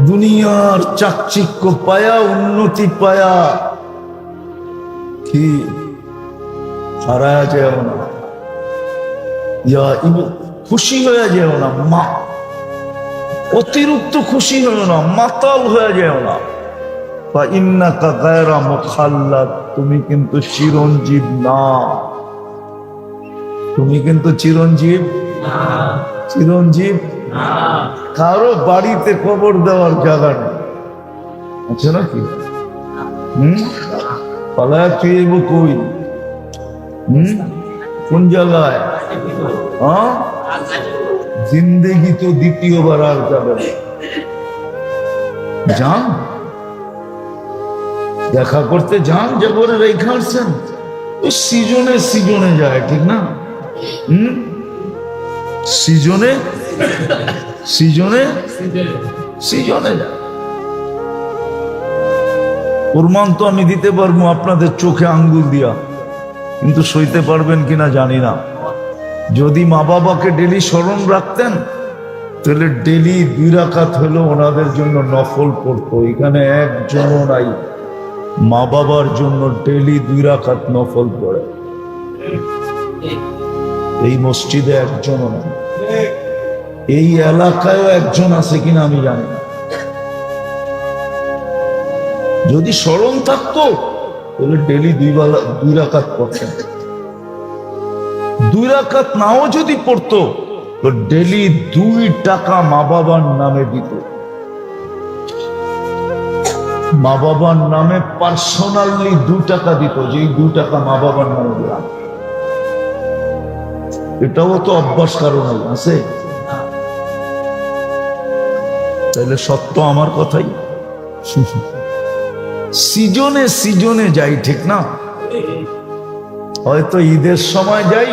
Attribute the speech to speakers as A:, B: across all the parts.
A: দুনিয়ার চাকচিক্য পায়া, উন্নতি পায়া কি হারায় যেও না, খুশি হয়ে যেও না, অতিরিক্ত খুশি হয়েও না, মাতাল হয়ে যেও না। ইন্নাকা গায়রা মুখাল্লাদ, তুমি কিন্তু চিরঞ্জীব না, তুমি কিন্তু চিরঞ্জীব না, চিরঞ্জীব না। কারো বাড়িতে কবর দেওয়ার জায়গা নেই, আছে নাকি? পালায় ফিরব কই? কোন জায়গায়? জিন্দেগি তো দ্বিতীয়বার আর যাবে না। যান দেখা করতে, যান যে করে রেখে আসছেন, সিজনে সিজনে যায়, ঠিক না? সিজনে সিজনে সিজনে যায়। প্রমাণ তো আমি দিতে পারবো আপনাদের চোখে আঙ্গুল দিয়া, কিন্তু সইতে পারবেন কিনা জানি না। যদি মা বাবাকে ডেলি স্মরণ রাখতেন, তাহলে ডেলি 2 রাকাত হলো ওনাদের জন্য নফল পড়তো। এখানে একজনও নাই মা বাবার জন্য ডেলি 2 রাকাত নফল পড়ে, এই মসজিদে একজনও নাই, এই এলাকায়ও একজন আছে কিনা আমি জানি না। যদি স্মরণ থাকতো তাহলে ডেলি 2 রাকাত পড়তেন। 2 রাকাত নাও যদি পড়তো তো ডেলি 2 টাকা মা বাবার নামে দিত। মা বাবার নামে পার্সোনালি 2 টাকা দিত, যে 2 টাকা মা বাবার নামে দিলাম। এটাও তো অভ্যাস কারণ আছে, তাহলে সত্য আমার কথাই। সিজনে সিজনে যাই, ঠিক না? হয়তো ঈদের সময় যাই,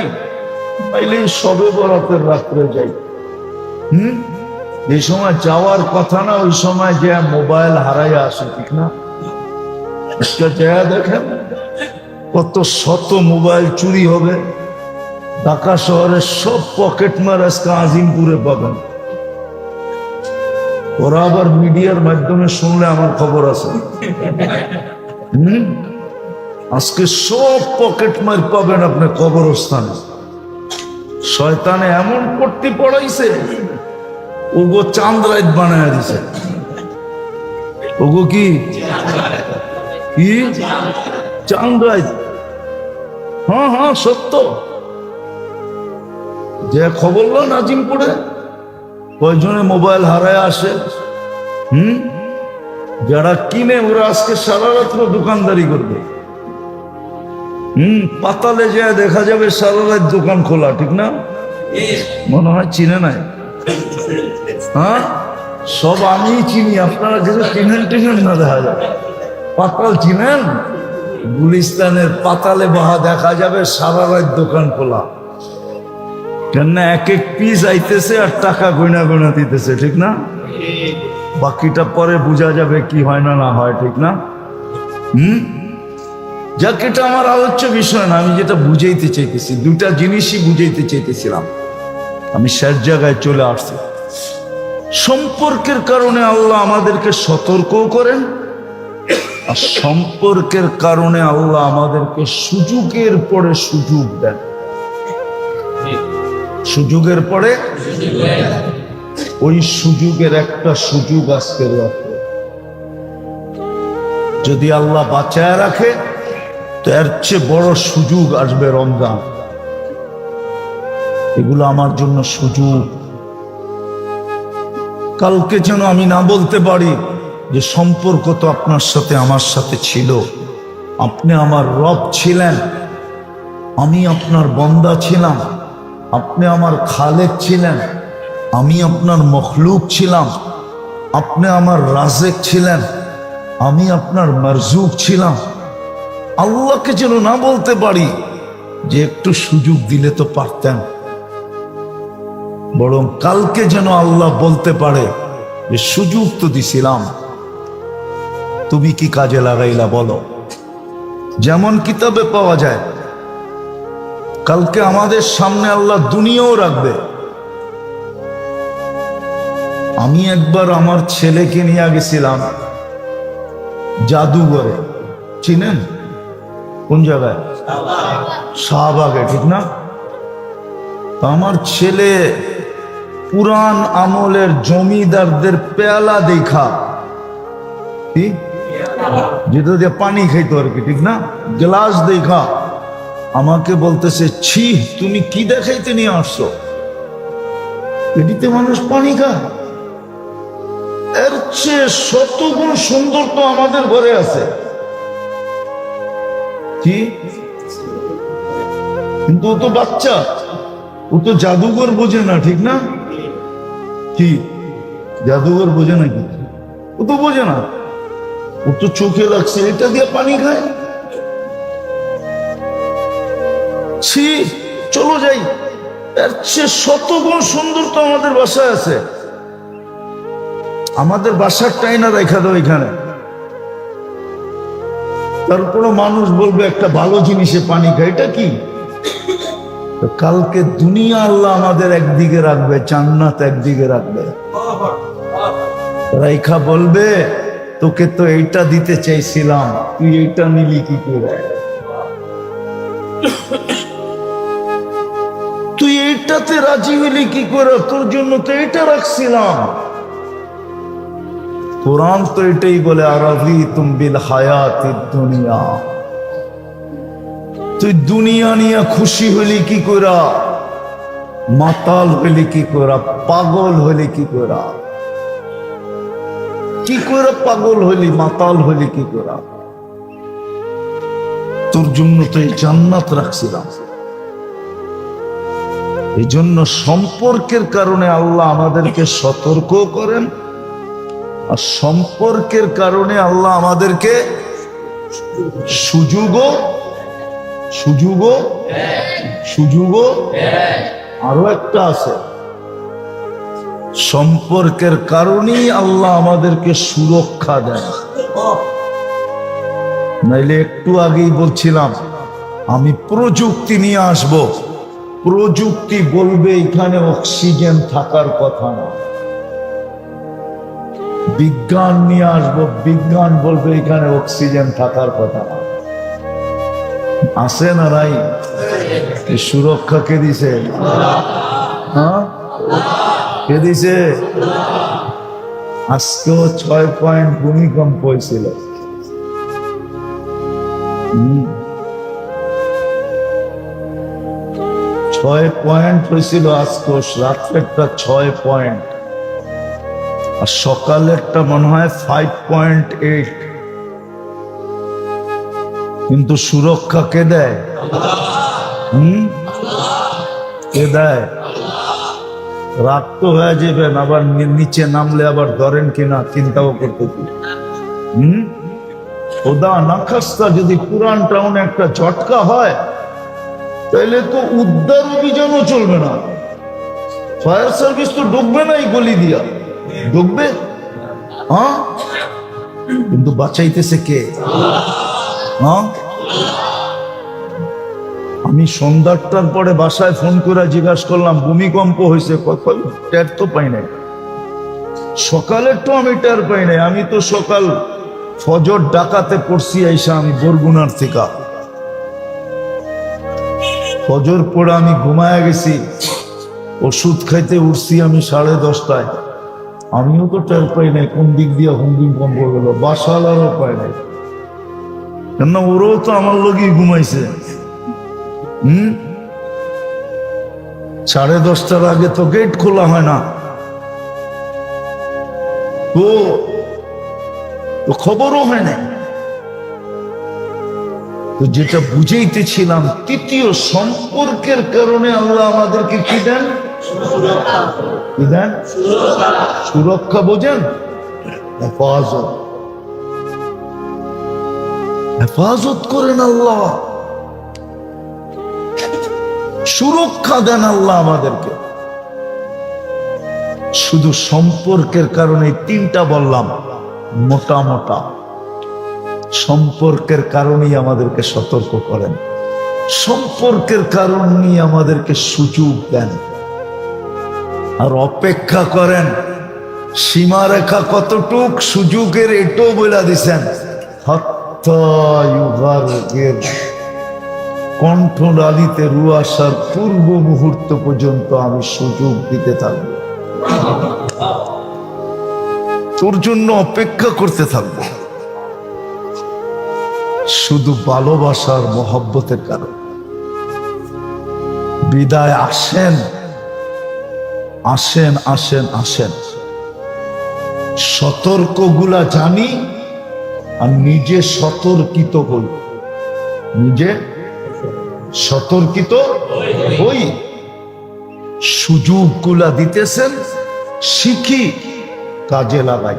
A: তাইলে সবে বরাতের রাত্রে যাই। যে সময় যাওয়ার কথা না, ওই সময় যে মোবাইল হারাইয়া আসে, ঠিক না? দেখেন কত শত মোবাইল চুরি হবে। ঢাকা শহরের সব পকেট মার আজকে আজিমপুরে পাবেন। ওরা আবার মিডিয়ার মাধ্যমে শুনলে আমার খবর আছে। আজকে সব পকেট মার পাবেন আপনি কবরস্থানে। শয়তানে এমন করতে পড়াইছে, ওগো চাঁদ রাত বানায় দিছে। ওগো কি কি চাঁদ রাত? হ্যাঁ হ্যাঁ সত্য। যে খবর লো নাজিমপুরে কয়জনে মোবাইল হারায় আসে, যারা কিনে ওরা আজকে সারা রাত্র দোকানদারি করবে। পাতালে যায় দেখা যাবে সারা রাত দোকান খোলা, ঠিক না? মনে হয় চিনে নাই। হ্যাঁ সব আমি চিনি, আপনারা যেটা চিনেন টিনেন না দেখা যায়। পাতাল চিনেন? গুলিস্তানের পাতালে বাহা দেখা যাবে সারা রাত দোকান খোলা। কেন এক এক পিস আইতেছে আর টাকা গয়না গয়না দিতেছে, ঠিক না? বাকিটা পরে বোঝা যাবে কি হয় না না হয়, ঠিক না? যাক, এটা আমার আলোচ্য বিষয় না। আমি যেটা বুঝাইতে চাইতেছি, 2টা জিনিসই বুঝাইতে চাইতেছিলাম। আমি শেষ জায়গায় চলে আসছি। সম্পর্কের কারণে আল্লাহ আমাদেরকে সতর্কও করেন, আর সম্পর্কের কারণে আল্লাহ আমাদেরকে সুযোগের পরে সুযোগ দেন। সুযোগের পরে ওই সুযোগের একটা সুযোগ আজকে রাখবে। যদি আল্লাহ বাঁচায় রাখে তো এর চেয়ে বড় সুযোগ আসবে রমজান। এগুলো আমার জন্য সুযোগ। কালকে যেন আমি না বলতে পারি যে সম্পর্ক তো আপনার সাথে আমার সাথে ছিল, আপনি আমার রব ছিলেন, আমি আপনার বান্দা ছিলাম, আপনি আমার খালেক ছিলেন, আমি আপনার মখলুক ছিলাম, আপনি আমার রাজেক ছিলেন, আমি আপনার মারজুক ছিলাম। আল্লাহকে যেন না বলতে পারি যে একটু সুযোগ দিলে তো পারতেন, বরং কালকে যেন আল্লাহ বলতে পারে যে সুযোগ তো দিছিলাম, তুমি কি কাজে লাগাইলা বলো। যেমন কিতাবে পাওয়া যায়, কালকে আমাদের সামনে আল্লাহ দুনিয়াও রাখবে। আমি একবার আমার ছেলেকে নিয়ে গেছিলাম জাদুঘরে, চিনেন কোন জায়গায়? শাহবাগে, ঠিক না? আমার ছেলে পুরান আমলের জমিদারদের পেয়ালা দেখা, কি যেটা দিয়ে পানি খাইতো আর কি, ঠিক না, গ্লাস দেখা আমাকে বলতেছে, ছি তুমি কি দেখাইতে নিয়ে আসছো, এটিতে মানুষ পানি খায়? এর চেয়ে শতগুণ সুন্দর তো আমাদের ঘরে আছে। কি? কিন্তু ও তো বাচ্চা, ও তো জাদুঘর বোঝে না, ঠিক না? কি জাদুঘর বোঝে না? কি ও তো বোঝে না, ও তো চোখে লাগছে এটা দিয়ে পানি খায়। ছি, চলো যাই, এর চেয়ে শতগুণ সুন্দর তো আমাদের বাসায় আছে। আমাদের বাসারটাই না রেখা দাও এখানে, তারপরে মানুষ বলবে একটা ভালো জিনিসে পানি খায়, এটা কি? কালকে দুনিয়া আল্লাহ আমাদের একদিকে রাখবে, জান্নাত একদিকে রাখবে। রেখা বলবে, তোকে তো এইটা দিতে চাইছিলাম, তুই এইটা নিলি কি করে? তুই এইটাতে রাজি হইলি কি করে? তোর জন্য তো এটা রাখছিলাম। কোরআন তো এটাই বলে, আরাযীতুম বিল হায়াতিদ দুনিয়া, তুই দুনিয়া নিয়ে খুশি হইলি কি করে? মাতাল হইলি কি করে? পাগল হইলি কি করে? কি করে পাগল হইলি, মাতাল হইলি কি করে? তোর জন্য তো এই জান্নাত রাখছিলাম। এই জন্য সম্পর্কের কারণে আল্লাহ আমাদেরকে সতর্ক করেন, আর সম্পর্কের কারণে আল্লাহ আমাদেরকে সুযোগও আরো একটা আছে, সম্পর্কের কারণেই আল্লাহ আমাদেরকে সুরক্ষা দেন। নাইলে একটু আগেই বলছিলাম, আমি প্রযুক্তি নিয়ে আসব, প্রযুক্তি বলবে এখানে অক্সিজেন থাকার কথা না। বিজ্ঞান নিয়ে আসবো, বিজ্ঞান বলবে এখানে অক্সিজেন থাকার কথা না। আছে না নাই? সুরক্ষা কে দিছে? হ্যাঁ, কে দিছে? আজকেও 6 পয়েন্ট ভূমিকম্প হয়েছিল। 6 পয়েন্ট হয়েছিল আজকেও, রাত্রেরটা 6 পয়েন্ট, আর সকালেরটা মনে হয় 5.8। কিন্তু সুরক্ষা কে দেয়? কে দেয়? রাত তো হয়ে যাবেন, আবার নিচে নামলে আবার ধরেন কিনা চিন্তাও করতে। খোদা না খাস্তা যদি পুরান টাউনে একটা ঝটকা হয়, তাহলে তো উদ্ধার অভিযানও চলবে না, ফায়ার সার্ভিস তো ঢুকবে না এই গলি দিয়া, ঢুকবে? হ্যাঁ, কিন্তু বাঁচাইতেছে কে? হ্যাঁ, আমি সন্ধ্যাটার পরে বাসায় ফোন করে জিজ্ঞাসা করলাম ভূমিকম্প হয়েছে, কখন? টের তো পাই নাই। সকালের তো আমি টের পাই নাই, আমি তো সকাল ফজর ডাকাতে পড়ছি আইসা, আমি বরগুনার থেকে ফজর পড়ে আমি ঘুমায়া গেছি, ওষুধ খাইতে উঠছি আমি 10:30টায়, আমিও তো টের পাই নাই কোন দিক দিয়ে ভূমিকম্প গেল, বাসালারও পাই নাই, কেন ওরাও তো আমার লগেই ঘুমাইছে। 10:30টার আগে তো গেট খোলা হয় না, তো খবরও হয় না। তো যেটা বুঝাইতেছিলাম, তৃতীয় সম্পর্কের কারণে আল্লাহ আমাদেরকে কি দেন? কি দেন? সুরক্ষা। বোঝেন? হেফাজত, হেফাজত করেন আল্লাহ, সুরক্ষা দেন আল্লাহ আমাদেরকে। শুধু সম্পর্কের কারণে 3টা বললাম, মোটা মোটা সম্পর্কের কারণেই আমাদেরকে সতর্ক করেন, সম্পর্কের কারণেই আমাদেরকে সুযোগ দেন, আর অপেক্ষা করেন সীমারেখা কতটুক সুযোগের এটাও বলে দিছেন, কণ্ঠনালীতে রু আসার পূর্ব মুহূর্ত পর্যন্ত আমি সুযোগ দিতে থাকব, তোর জন্য অপেক্ষা করতে থাকব, শুধু ভালোবাসার মহব্বতের কারণে। বিদায় আসেন, আসেন, আসেন, আসেন। সতর্কগুলা জানি আর নিজে সতর্কিত হই, নিজে সতর্কিত হই। সুযোগগুলা দিতেছেন, শিখি, কাজে লাগাই।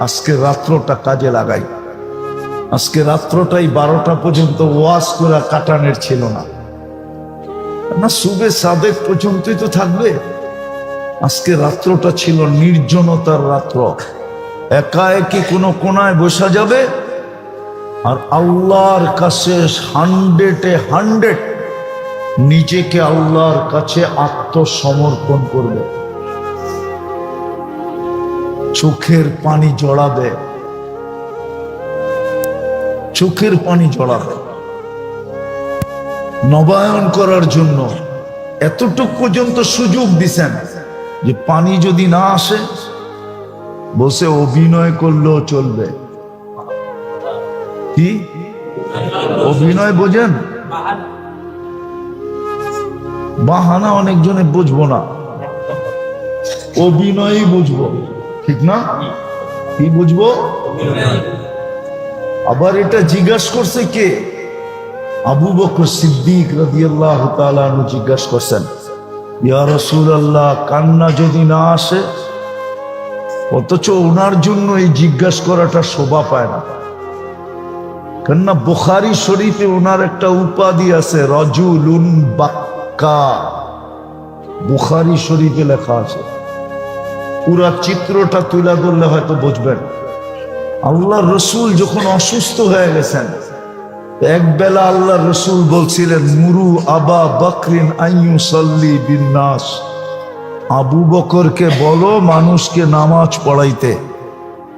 A: আজকে রাত্রটা কাজে লাগাই। আজকে রাত্রটাই 12টা পর্যন্ত ওয়াজ করে কাটানোর ছিল না, না সুবে সাদেক পর্যন্তই তো থাকবে। আজকে রাত্রটা ছিল নির্জনতার রাত্র, একা একই কোনো কোনায় বসা যাবে আর আল্লাহর কাছে 100% নিজেকে আল্লাহর কাছে আত্মসমর্পণ করবে। চোখের পানি জড়াবে, চোখের পানি জড়াবে নবায়ন করার জন্য। এতটুক পর্যন্ত সুযোগ দিছেন যে পানি যদি না আসে বসে অভিনয় করলেও চলবে। কি অভিনয় বোঝেন? বাহানা অনেকজনে বুঝবো না, অভিনয়ই বুঝবো, ঠিক না? কি বুঝবো? আবার এটা জিজ্ঞাসা করছে কে? আবু বকর সিদ্দিক রাদিয়াল্লাহু তাআলা আনহু জিজ্ঞাসা করছেন, ইয়া রাসূলুল্লাহ, কান্না যদি না আসে, অথচ ওনার জন্য এই জিজ্ঞাসা করাটা শোভা পায় না। কেননা বুখারী শরীফে ওনার একটা উপাধি আছে, রাজুলুন বাক্কা। বুখারী শরীফে লেখা আছে, পুরা চিত্রটা তুলে ধরলে হয়তো বুঝবেন। আল্লাহ রসুল যখন অসুস্থ হয়ে গেছেন, এক বেলা আল্লাহ রসুল বলছিলেন, মুরু আবা বকরিন আইয়ুসাল্লি বিন্নাস, আবু বকরকে বলো মানুষকে নামাজ পড়াইতে।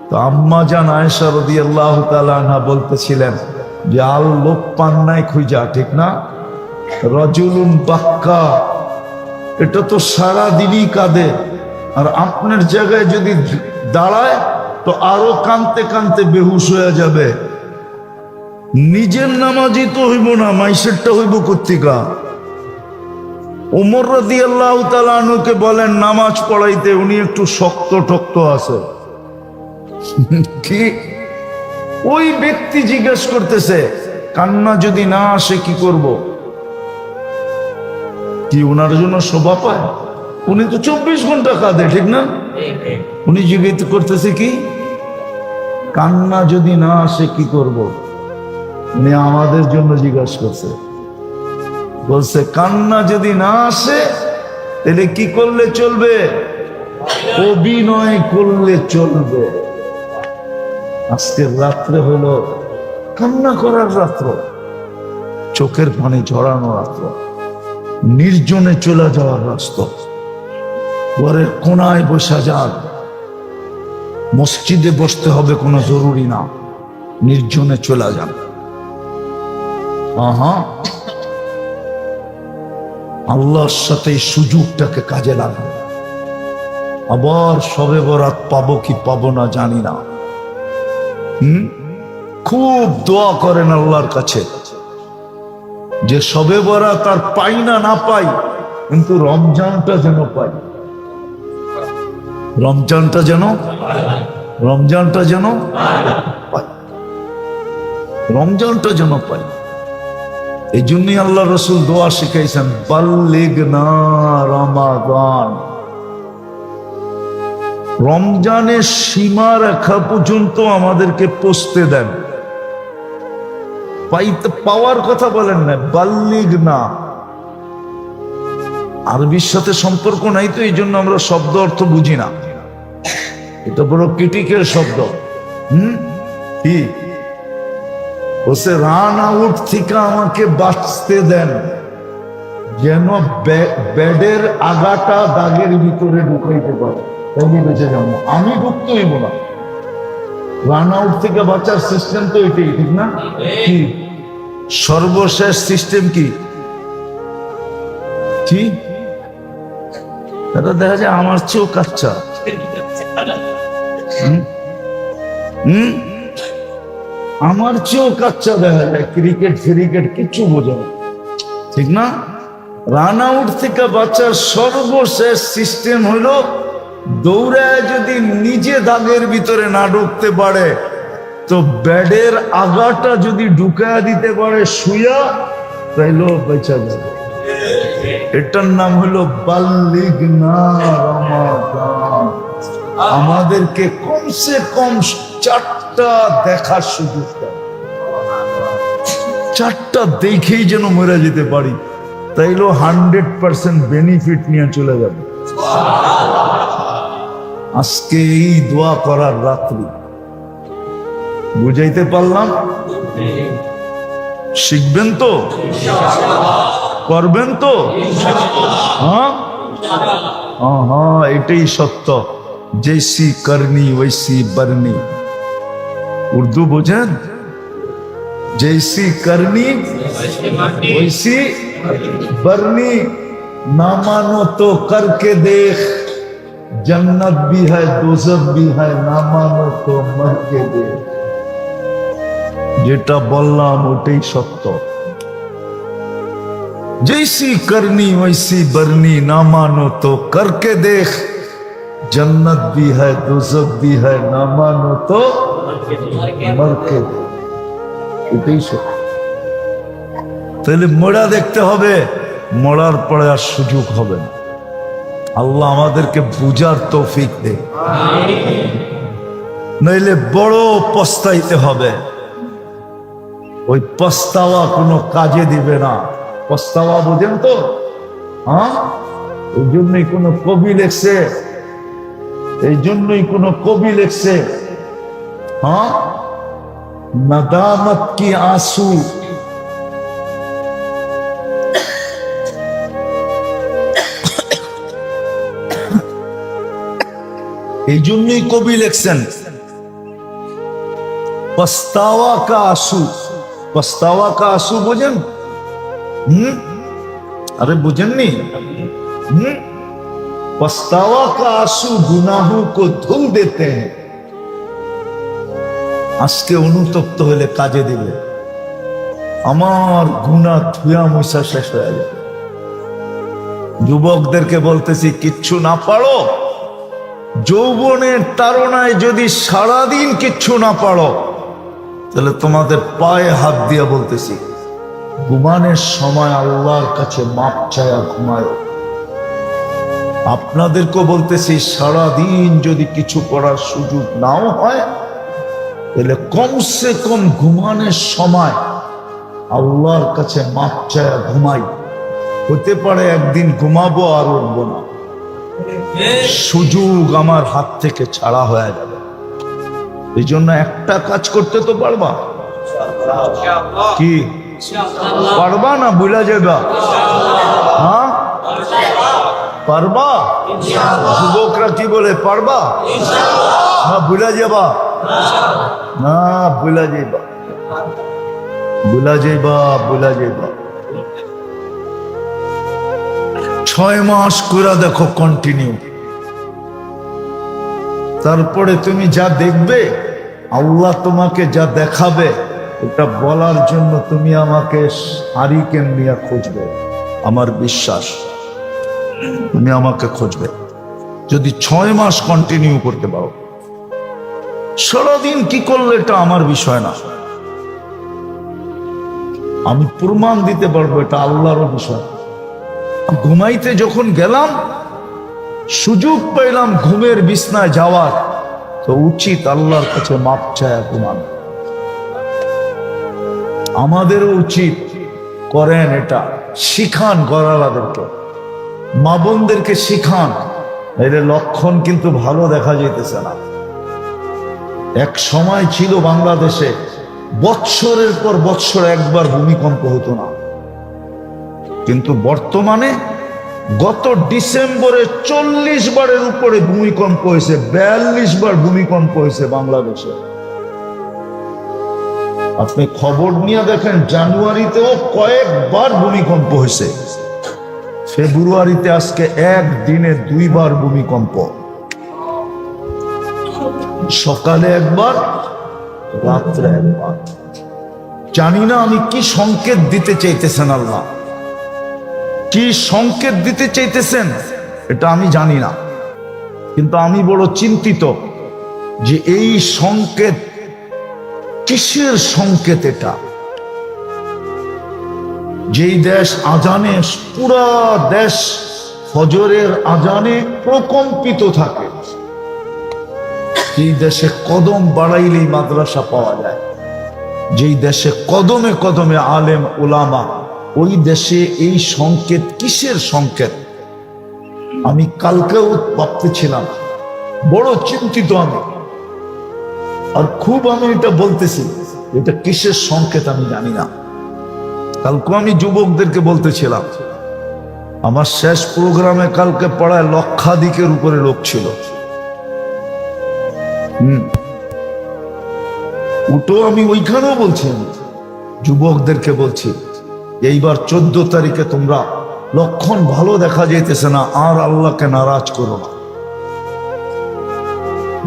A: তো আম্মা জান আয়েশা রাদিয়াল্লাহু তাআলা আনহা বলতেছিলেন যে আল লোক পান নাই খুঁজা, ঠিক না? রাজুলুন বাক্কা, এটা তো সারা দিনই কাঁদে, আর আপনার জায়গায় যদি দাঁড়ায় তো আরো কাঁদতে কাঁদতে বেহুশ হয়ে যাবে। নিজের নামাজি তো হইব না, মাইসেরটা হইব কর্তিকা। ওমর রাদিয়াল্লাহু তাআলা আনহুকে বলেন নামাজ পড়াইতে, উনি একটু শক্ত টক্ত আছে। কি ওই ব্যক্তি জিজ্ঞেস করতেছে, কান্না যদি না আসে কি করব? কি ওনার জন্য শোভা পায়? উনি তো 24 ঘন্টা কাঁদে, ঠিক না? উনি জিজ্ঞেস করতেছে কি, কান্না যদি না আসে কি করব? উনি আমাদের জন্য জিজ্ঞাসা করছে, বলছে কান্না যদি না আসে তাহলে কি করলে চলবে? অভিনয় করলে চলবে। আজকের রাত্রে হলো কান্না করার রাত্র, চোখের পানি ঝরানো রাত্র, নির্জনে চলে যাওয়ার রাস্তা। ঘরের কোনায় বসা যান, মসজিদে বসতে হবে কোনো জরুরি না, নির্জনে চলে যান। আল্লাহর সাথে এই সুযোগটাকে কাজে লাগান। আবার শবে বরাত পাবো কি পাবো না জানি না। খুব দোয়া করেন আল্লাহর কাছে যে শবে বরাত আর পাই না না পাই, কিন্তু রমজানটা যেন পাই, রমজানটা যেন পাই, রমজানটা যেন পাই। এই জন্যই আল্লাহ রসুল দোয়া শিখাইছেন, বাল্লিগনা রমাদান। রমজানের সীমা রেখা পর্যন্ত আমাদেরকে পৌঁছতে দেন। পাওয়ার কথা বলেন না, বাল্লিগনা। আরবির সাথে সম্পর্ক নাই তো, এই জন্য আমরা শব্দ অর্থ বুঝি না। এটা বড় ক্রিটিক্যাল শব্দ। কি বলছে, রান আউট থেকে আমাকে বাঁচতে দেন, যেন বেডের আগাটা দাগের ভিতরে ঢুকাইতে পারে। তাইলে বেঁচে যাবো। আমি ঢুকতে হইব না। রান আউট থেকে বাঁচার সিস্টেম তো এটাই, ঠিক না? কি সর্বশেষ সিস্টেম কি? কি এটা দেখা যায় আমার চেয়েও কাচ্চা। আমার চেয়েও কাচ্চা দেখা যায়, ক্রিকেট কিছু বোঝে না, ঠিক না? রান আউট থেকে বাঁচার সর্বশেষ সিস্টেম হইল দৌড়ায় যদি নিজে দাগের ভিতরে না ঢুকতে পারে তো ব্যাডের আগাটা যদি ঢুকায় দিতে পারে শুয়া, তাইলেও বেঁচে যাবে। এটার নাম হলো বাল্লিগ না রমাদান। আমাদেরকে কমসে কম 4টা দেখার সুযোগ দেয়, 4টা দেখেই যেন মরে যেতে পারি, তাইলেও 100% বেনিফিট নিয়ে চলে যাবে। আজকে এই দোয়া করার রাত্রি, বুঝাইতে পারলাম? শিখবেন তো, করবেন তো? হ্যাঁ হ্যাঁ, এটাই সত্য। জৈসি করনি वैसी बरनी। উর্দু বোঝেন? जैसी करनी वैसी बरनी। ना मानो तो करके देख, जन्नत भी है दोजख भी है, ना मानो तो मर के देख। যেটা বললাম ওটাই সত্য। जैसी करनी वैसी बरनी, ना मानो तो करके देख, जन्नत भी है दोजख भी है, ना मानो तो मर के देख। এটাই সত্য। তাহলে মোড়া দেখতে হবে, মরার পরে আর সুযোগ হবে না। আল্লাহ আমাদেরকে বুঝার তৌফিক দে, নইলে বড় পস্তাইতে হবে। ওই পস্তাওয়া কোনো কাজে দিবে না। পস্তাওয়া বোঝেন তো? হ্যাঁ, এই জন্যই কোনো কবি লেখছে, হ্যাঁ, नदामत की आंसू এই জন্যই কবি লেখছেন पछतावा का आंसू। पछतावा का आंसू বোঝেন? अरे बुझन नहीं? पछतावा का आंसू गुनाहों को धुल देते हैं। আজকে অনুতপ্ত হলে কাজে দিবে, আমার গুনাহ ধুয়া মুছা শেষ হয়ে যাবে। যুবকদেরকে বলতেছি, কিচ্ছু না পারো, যৌবনের তাড়নায় যদি সারাদিন কিচ্ছু না পারো, তাহলে তোমাদের পায়ে হাত দিয়ে বলতেছি, ঘুমানোর সময় আল্লাহর কাছে মাপ চায়া ঘুমায়। আপনাদেরকেও বলতেছি, সারাদিন যদি কিছু করার সুযোগ নাও হয়, তাহলে কমসে কম ঘুমানোর সময় আল্লাহর কাছে মাপ চায়া ঘুমাই। হতে পারে একদিন ঘুমাবো আর উঠবো না, সুযোগ আমার হাত থেকে ছাড়া হয়ে যাবে। এই জন্য একটা কাজ করতে তো পারবা, কি পারবা না? ভুলা যাবা? হ্যাঁ পারবা? যুবকরা কি বলে, পারবা না ভুলা যাবা? না, ভুলা যাইবা, ভুলা যাইবা, ভুলা যাইবা। 6 মাস করে দেখো কন্টিনিউ, তারপরে তুমি যা দেখবে, আল্লাহ তোমাকে যা দেখাবে, ওটা বলার জন্য তুমি আমাকে হারিকেন নিয়ে খুঁজবে। আমার বিশ্বাস তুমি আমাকে খুঁজবে যদি 6 মাস কন্টিনিউ করতে পারো। সারাদিন কি করলে এটা আমার বিষয় না, আমি প্রমাণ দিতে পারবো, এটা আল্লাহর বিষয়। ঘুমাইতে যখন গেলাম, সুযোগ পেলাম ঘুমের বিছনায় যাওয়ার, তো উচিত আল্লাহর কাছে মাপ চায়া ঘুমান। আমাদেরও উচিত, করেন এটা, শিখান ঘরওয়ালাদেরকে, মা বোনদেরকে শিখান। এর লক্ষণ কিন্তু ভালো দেখা যেতেছে না। এক সময় ছিল বাংলাদেশে বৎসরের পর বৎসর একবার ভূমিকম্প হতো না, কিন্তু বর্তমানে গত ডিসেম্বরে 40 বারের উপরে ভূমিকম্প হয়েছে, 42 বার ভূমিকম্প হয়েছে বাংলাদেশে। আপনি খবর নিয়ে দেখেন, জানুয়ারিতেও কয়েকবার ভূমিকম্প হয়েছে, ফেব্রুয়ারিতে আজকে একদিনে 2 বার ভূমিকম্প, সকালে একবার, রাত্রে একবার। জানি না আমি কি সংকেত দিতে চাইতেছেন আল্লাহ, কি সংকেত দিতে চাইতেছেন এটা আমি জানি না, কিন্তু আমি বড় চিন্তিত যে এই সংকেত কিসের সংকেত? এটা যেই দেশ আজানে, পুরা দেশ ফজরের আজানে প্রকম্পিত থাকে, যেই দেশে কদম বাড়াইলেই মাদ্রাসা পাওয়া যায়, যেই দেশে কদমে কদমে আলেম ওলামা, ওই দেশে এই সংকেত কিসের সংকেত? আমি কালকেও ভাবতেছিলাম, বড় চিন্তিত আমি, আর খুব আমি এটা বলতেছি, এটা কিসের সংকেত আমি জানি না। কালকে আমি যুবকদেরকে বলতেছিলাম, আমার শেষ প্রোগ্রামে কালকে পড়ায় লক্ষাধিকের উপরে লোক ছিল। ওটাও আমি ওইখানেও বলছি, যুবকদেরকে বলছি, এইবার 14 তারিখে তোমরা লক্ষণ ভালো দেখা যাইতেছে না, আর আল্লাহকে নারাজ করো না।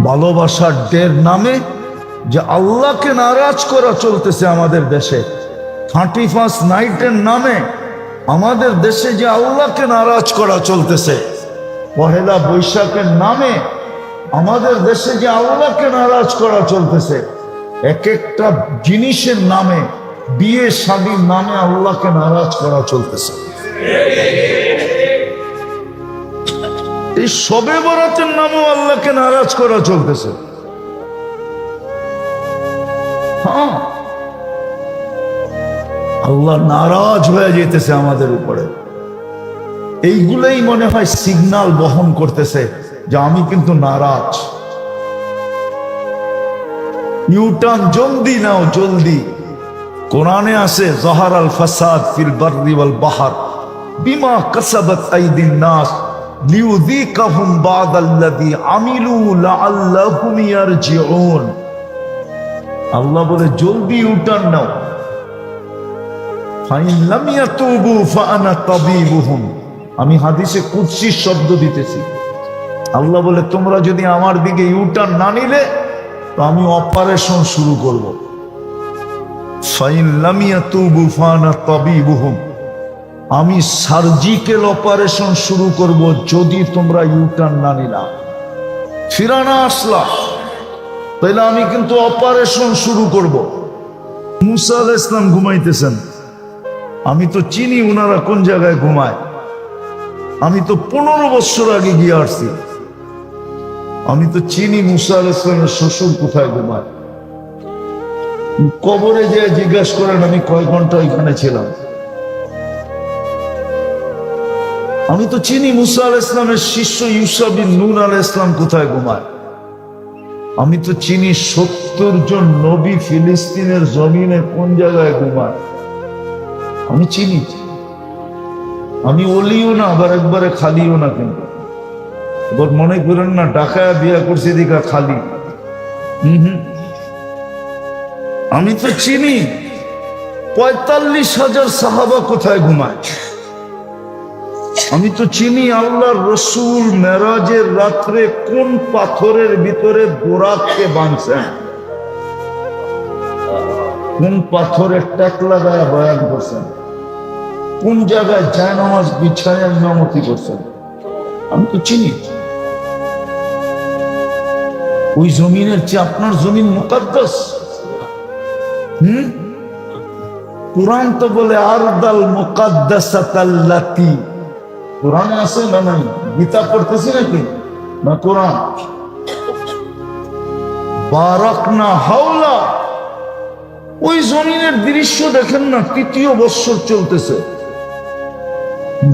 A: ভালোবাসার ডের নামে যে আল্লাহকে নারাজ করা চলতেছে আমাদের দেশে, 31 নাইটের নামে আমাদের দেশে যে আল্লাহকে নারাজ করা চলতেছে, পহেলা বৈশাখের নামে আমাদের দেশে যে আল্লাহকে নারাজ করা চলতেছে, এক একটা জিনিসের নামে, বিয়ে শাদীর নামে আল্লাহকে নারাজ করা চলতেছে। এই শবে বরাতের নামেও আল্লাহকে নারাজ করা চলতেছে। হ্যাঁ, আল্লাহ নারাজ হয়ে যেতেছে আমাদের উপরে। এইগুলোই মনে হয় সিগন্যাল বহন করতেছে যে আমি কিন্তু নারাজ। ইউটার্ন জলদি নাও, জলদি। কোরআনে আছে, যাহারাল ফাসাদ ফিল বাররি ওয়াল বাহর বিমা কাসাবাত আইদিন নাস লিউযীকাহুম বা'দাল্লাযী আমিলু লাআল্লাহুম ইয়ারজিউন। আল্লাহ বলে জলদি ইউটার্ন নাও। ফাইন লাম ইয়াতুবু ফাআনা তাবিবুহুম। আমি হাদিসে কুদসি শব্দ দিতেছি। আল্লাহ বলে তোমরা যদি আমার দিকে ইউটার্ন না নিলে তো আমি অপারেশন শুরু করব। ফাইন লাম ইয়াতুবু ফাআনা তাবিবুহুম। আমি সার্জিক্যাল অপারেশন শুরু করব যদি তোমরা ইউটার্ন না নিলা, ফিরানা আসলা, তাইলে আমি কিন্তু অপারেশন শুরু করব। মুসা আলাইহিস সালাম ঘুমাইতেছেন, আমি তো চিনি ওনারা কোন জায়গায় ঘুমায়। আমি তো 15 বছর আগে গিয়ে আসছি, আমি তো চিনি মুসা আলাইহিস সালামের শ্বশুর কোথায় ঘুমায়। কবরে যে জিজ্ঞাসা করেন আমি কয় ঘন্টা ওইখানে ছিলাম। আমি তো চিনি মুসা আলাইহিস সালামের শিষ্য ইউসা বিন নূন আলাইহিস সালাম কোথায় ঘুমায়। আমি তো চিনি 70 জন নবী ফিলিস্তিনের জমিনে কোন জায়গায় ঘুমায়। আমি চিনি। আমি ওলিও না, আবার একবারে খালিও না, কিন্তু এবার মনে করেন না ঢাকায় বিয়া করছি দিকা খালি। আমি তো চিনি 45,000 সাহাবা কোথায় ঘুমায়। আমি তো চিনি আল্লাহর রসুল মেরাজের রাত্রে কোন পাথরের ভিতরে বোরাককে বাঁধছেন, কোন পাথরের ট্যাক লাগায় বয়ান করছেন, কোন জায়গায় জায়নামাজ বিছায় ইমামতি করছেন। আমি তো চিনি। ওই জমিনের চেয়ে আপনার জমিন মুকাদ্দাস। কুরআন তো বলে আরদাল মুকাদ্দাসাতাল্লাতি। কোরআনে আছে না? নাই। গীতা পড়তেছি নাকি না? কোরআন। বারাকনা হাওলা। ওই জমিনের দৃশ্য দেখেন না, 3য় বৎসর চলতেছে,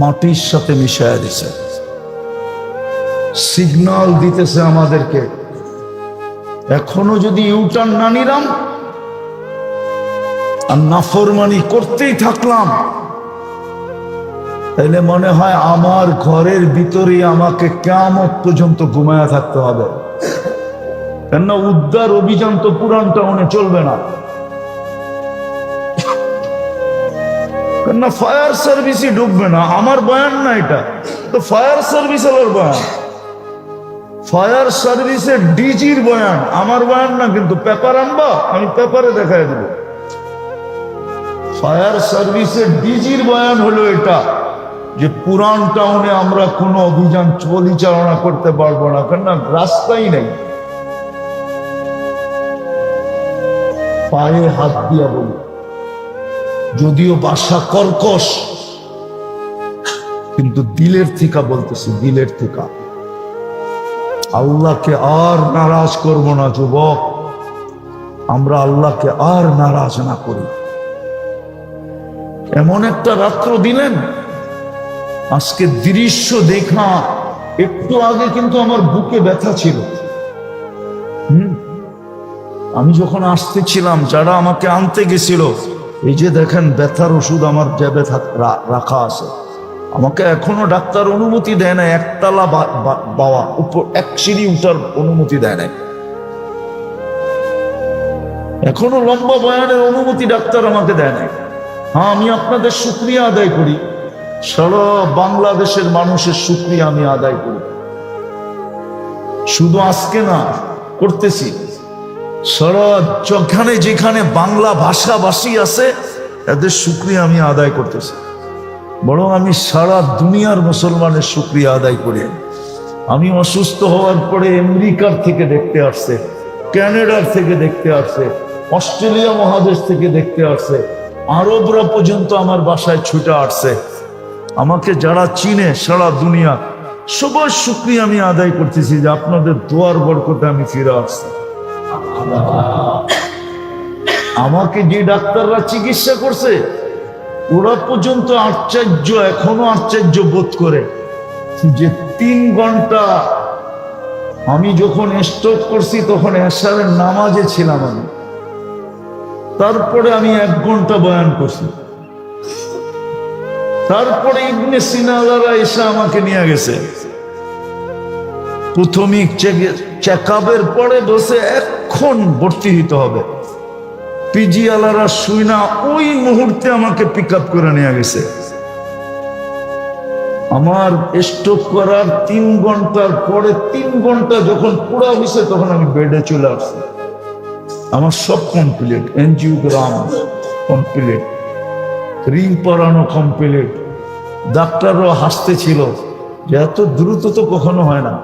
A: মাটির সাথে মিশায়া দিছে, সিগন্যাল দিতেছে আমাদেরকে। এখনো যদি ইউটার্ন না নিলাম আর নাফরমানি করতেই থাকলাম, তাইলে মনে হয় আমার ঘরের ভিতরে আমাকে কিয়ামত পর্যন্ত ঘুমায়া থাকতে হবে, কেননা উদ্ধার অভিযান তো পুরান টাউনে চলবে না, কেননা ফায়ার সার্ভিসই ঢুকবে না। আমার বয়ান না এটা, তো ফায়ার সার্ভিস আলার বয়ান, ফায়ার সার্ভিসের ডিজির বয়ান, আমার বয়ান না। কিন্তু পেপার আনবা, আমি পেপারে দেখাই দেব। ফায়ার সার্ভিসের ডিজির বয়ান হলো এটা, যে পুরান টাউনে আমরা কোনো অভিযান পরিচালনা করতে পারবো না, কেননা রাস্তাই নেই। পায়ে হাত দিয়া বলি, যদিও ভাষা কর্কশ, কিন্তু দিলের থেকে বলতেছি, দিলের থেকে। আল্লাহকে আর নারাজ করব না যুবক, আমরা আল্লাহকে আর নারাজ না করি। এমন একটা রাত্র দিলেন, আজকে দৃশ্য দেখা একটু আগে কিন্তু আমার বুকে ব্যথা ছিল। আমি যখন আসতেছিলাম, যারা আমাকে আনতে গেছিল, এই যে দেখেন ব্যথার ওষুধ আমার জ্যাবে রাখা আছে। আমাকে এখনো ডাক্তার অনুমতি দেয় না একতলা বাওয়া উপর এক সিঁড়ি উঠার অনুমতি দেয় না, এখনো লম্বা বয়ানের অনুমতি ডাক্তার আমাকে দেয় না। হ্যাঁ, আমি আপনাদের শুকরিয়া আদায় করি, সারা বাংলাদেশের মানুষের শুকরিয়া আমি আদায় করি। শুধু আজকে না, করতেছি। সারা যেখানে বাংলা ভাষাভাষী আছে, এদের শুকরিয়া আমি আদায় করতেছি। বরং আমি সারা দুনিয়ার মুসলমানের শুকরিয়া আদায় করি। আমি অসুস্থ হওয়ার পরে আমেরিকার থেকে দেখতে আসছে, কানাডার থেকে দেখতে আসছে, অস্ট্রেলিয়া মহাদেশ থেকে দেখতে আসছে, আরবরা পর্যন্ত আমার বাসায় ছুটে আসছে। আমাকে যারা চিনে সারা দুনিয়া, সবার শুকরিয়া আমি আদায় করতেছি যে আপনাদের দোয়ার বরকতে আমি ফিরে আসছি। আমাকে যে ডাক্তাররা চিকিৎসা করছে, ওরা পর্যন্ত আশ্চর্য, এখনো আশ্চর্য বোধ করে যে 3 ঘন্টা, আমি যখন স্ট্রোক করছি তখন এশারের নামাজে ছিলাম আমি, তারপরে আমি 1 ঘন্টা বয়ান করছি। তারপরে ইবনে সিনারা এসে আমাকে নিয়ে গেছে, প্রাথমিক চেকআপের পরে বসে এখন ভর্তি হতে হবে। পিজি আলারা শুই না, ওই মুহূর্তে আমাকে পিক আপ করে নিয়ে গেছে। আমার স্ট্রোক করার 3 ঘন্টার পরে 3 ঘন্টা যখন পুরা হয়েছে, তখন আমি বেডে চলে আসছি। আমার সব কমপ্লিট, এনজিওগ্রাম কমপ্লিট, রিং পরানো কমপ্লিট। ডাক্তাররাও হাসতে ছিল যে এত দ্রুত তো কখনো হয় না।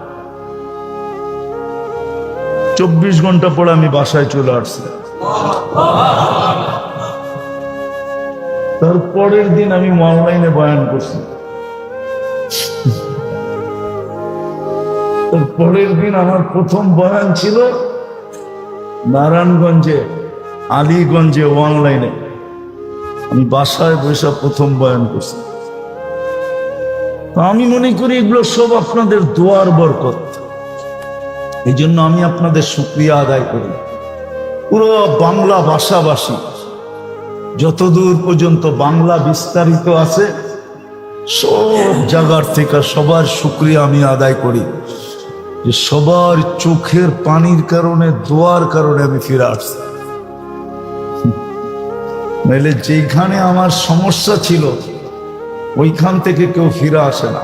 A: 24 ঘন্টা পরে আমি বাসায় চলে আসছি। তারপরের দিন আমি অনলাইনে বয়ান করছি। তারপরের দিন আমার প্রথম বয়ান ছিল নারায়ণগঞ্জে, আলীগঞ্জে, অনলাইনে। আমি বাসায় বসে প্রথম বয়ান করছি। আমি মনে করি এগুলো সব আপনাদের দোয়ার বরকত। এই জন্য আমি আপনাদের শুকরিয়া আদায় করি। পুরো বাংলা ভাষাভাষী, যতদূর পর্যন্ত বাংলা বিস্তারিত আছে, সব জায়গার থেকে সবার শুকরিয়া আমি আদায় করি যে সবার চোখের পানির কারণে, দোয়ার কারণে আমি ফিরে আসছি। নাইলে যেখানে আমার সমস্যা ছিল ওইখান থেকে কেউ ফিরে আসে না।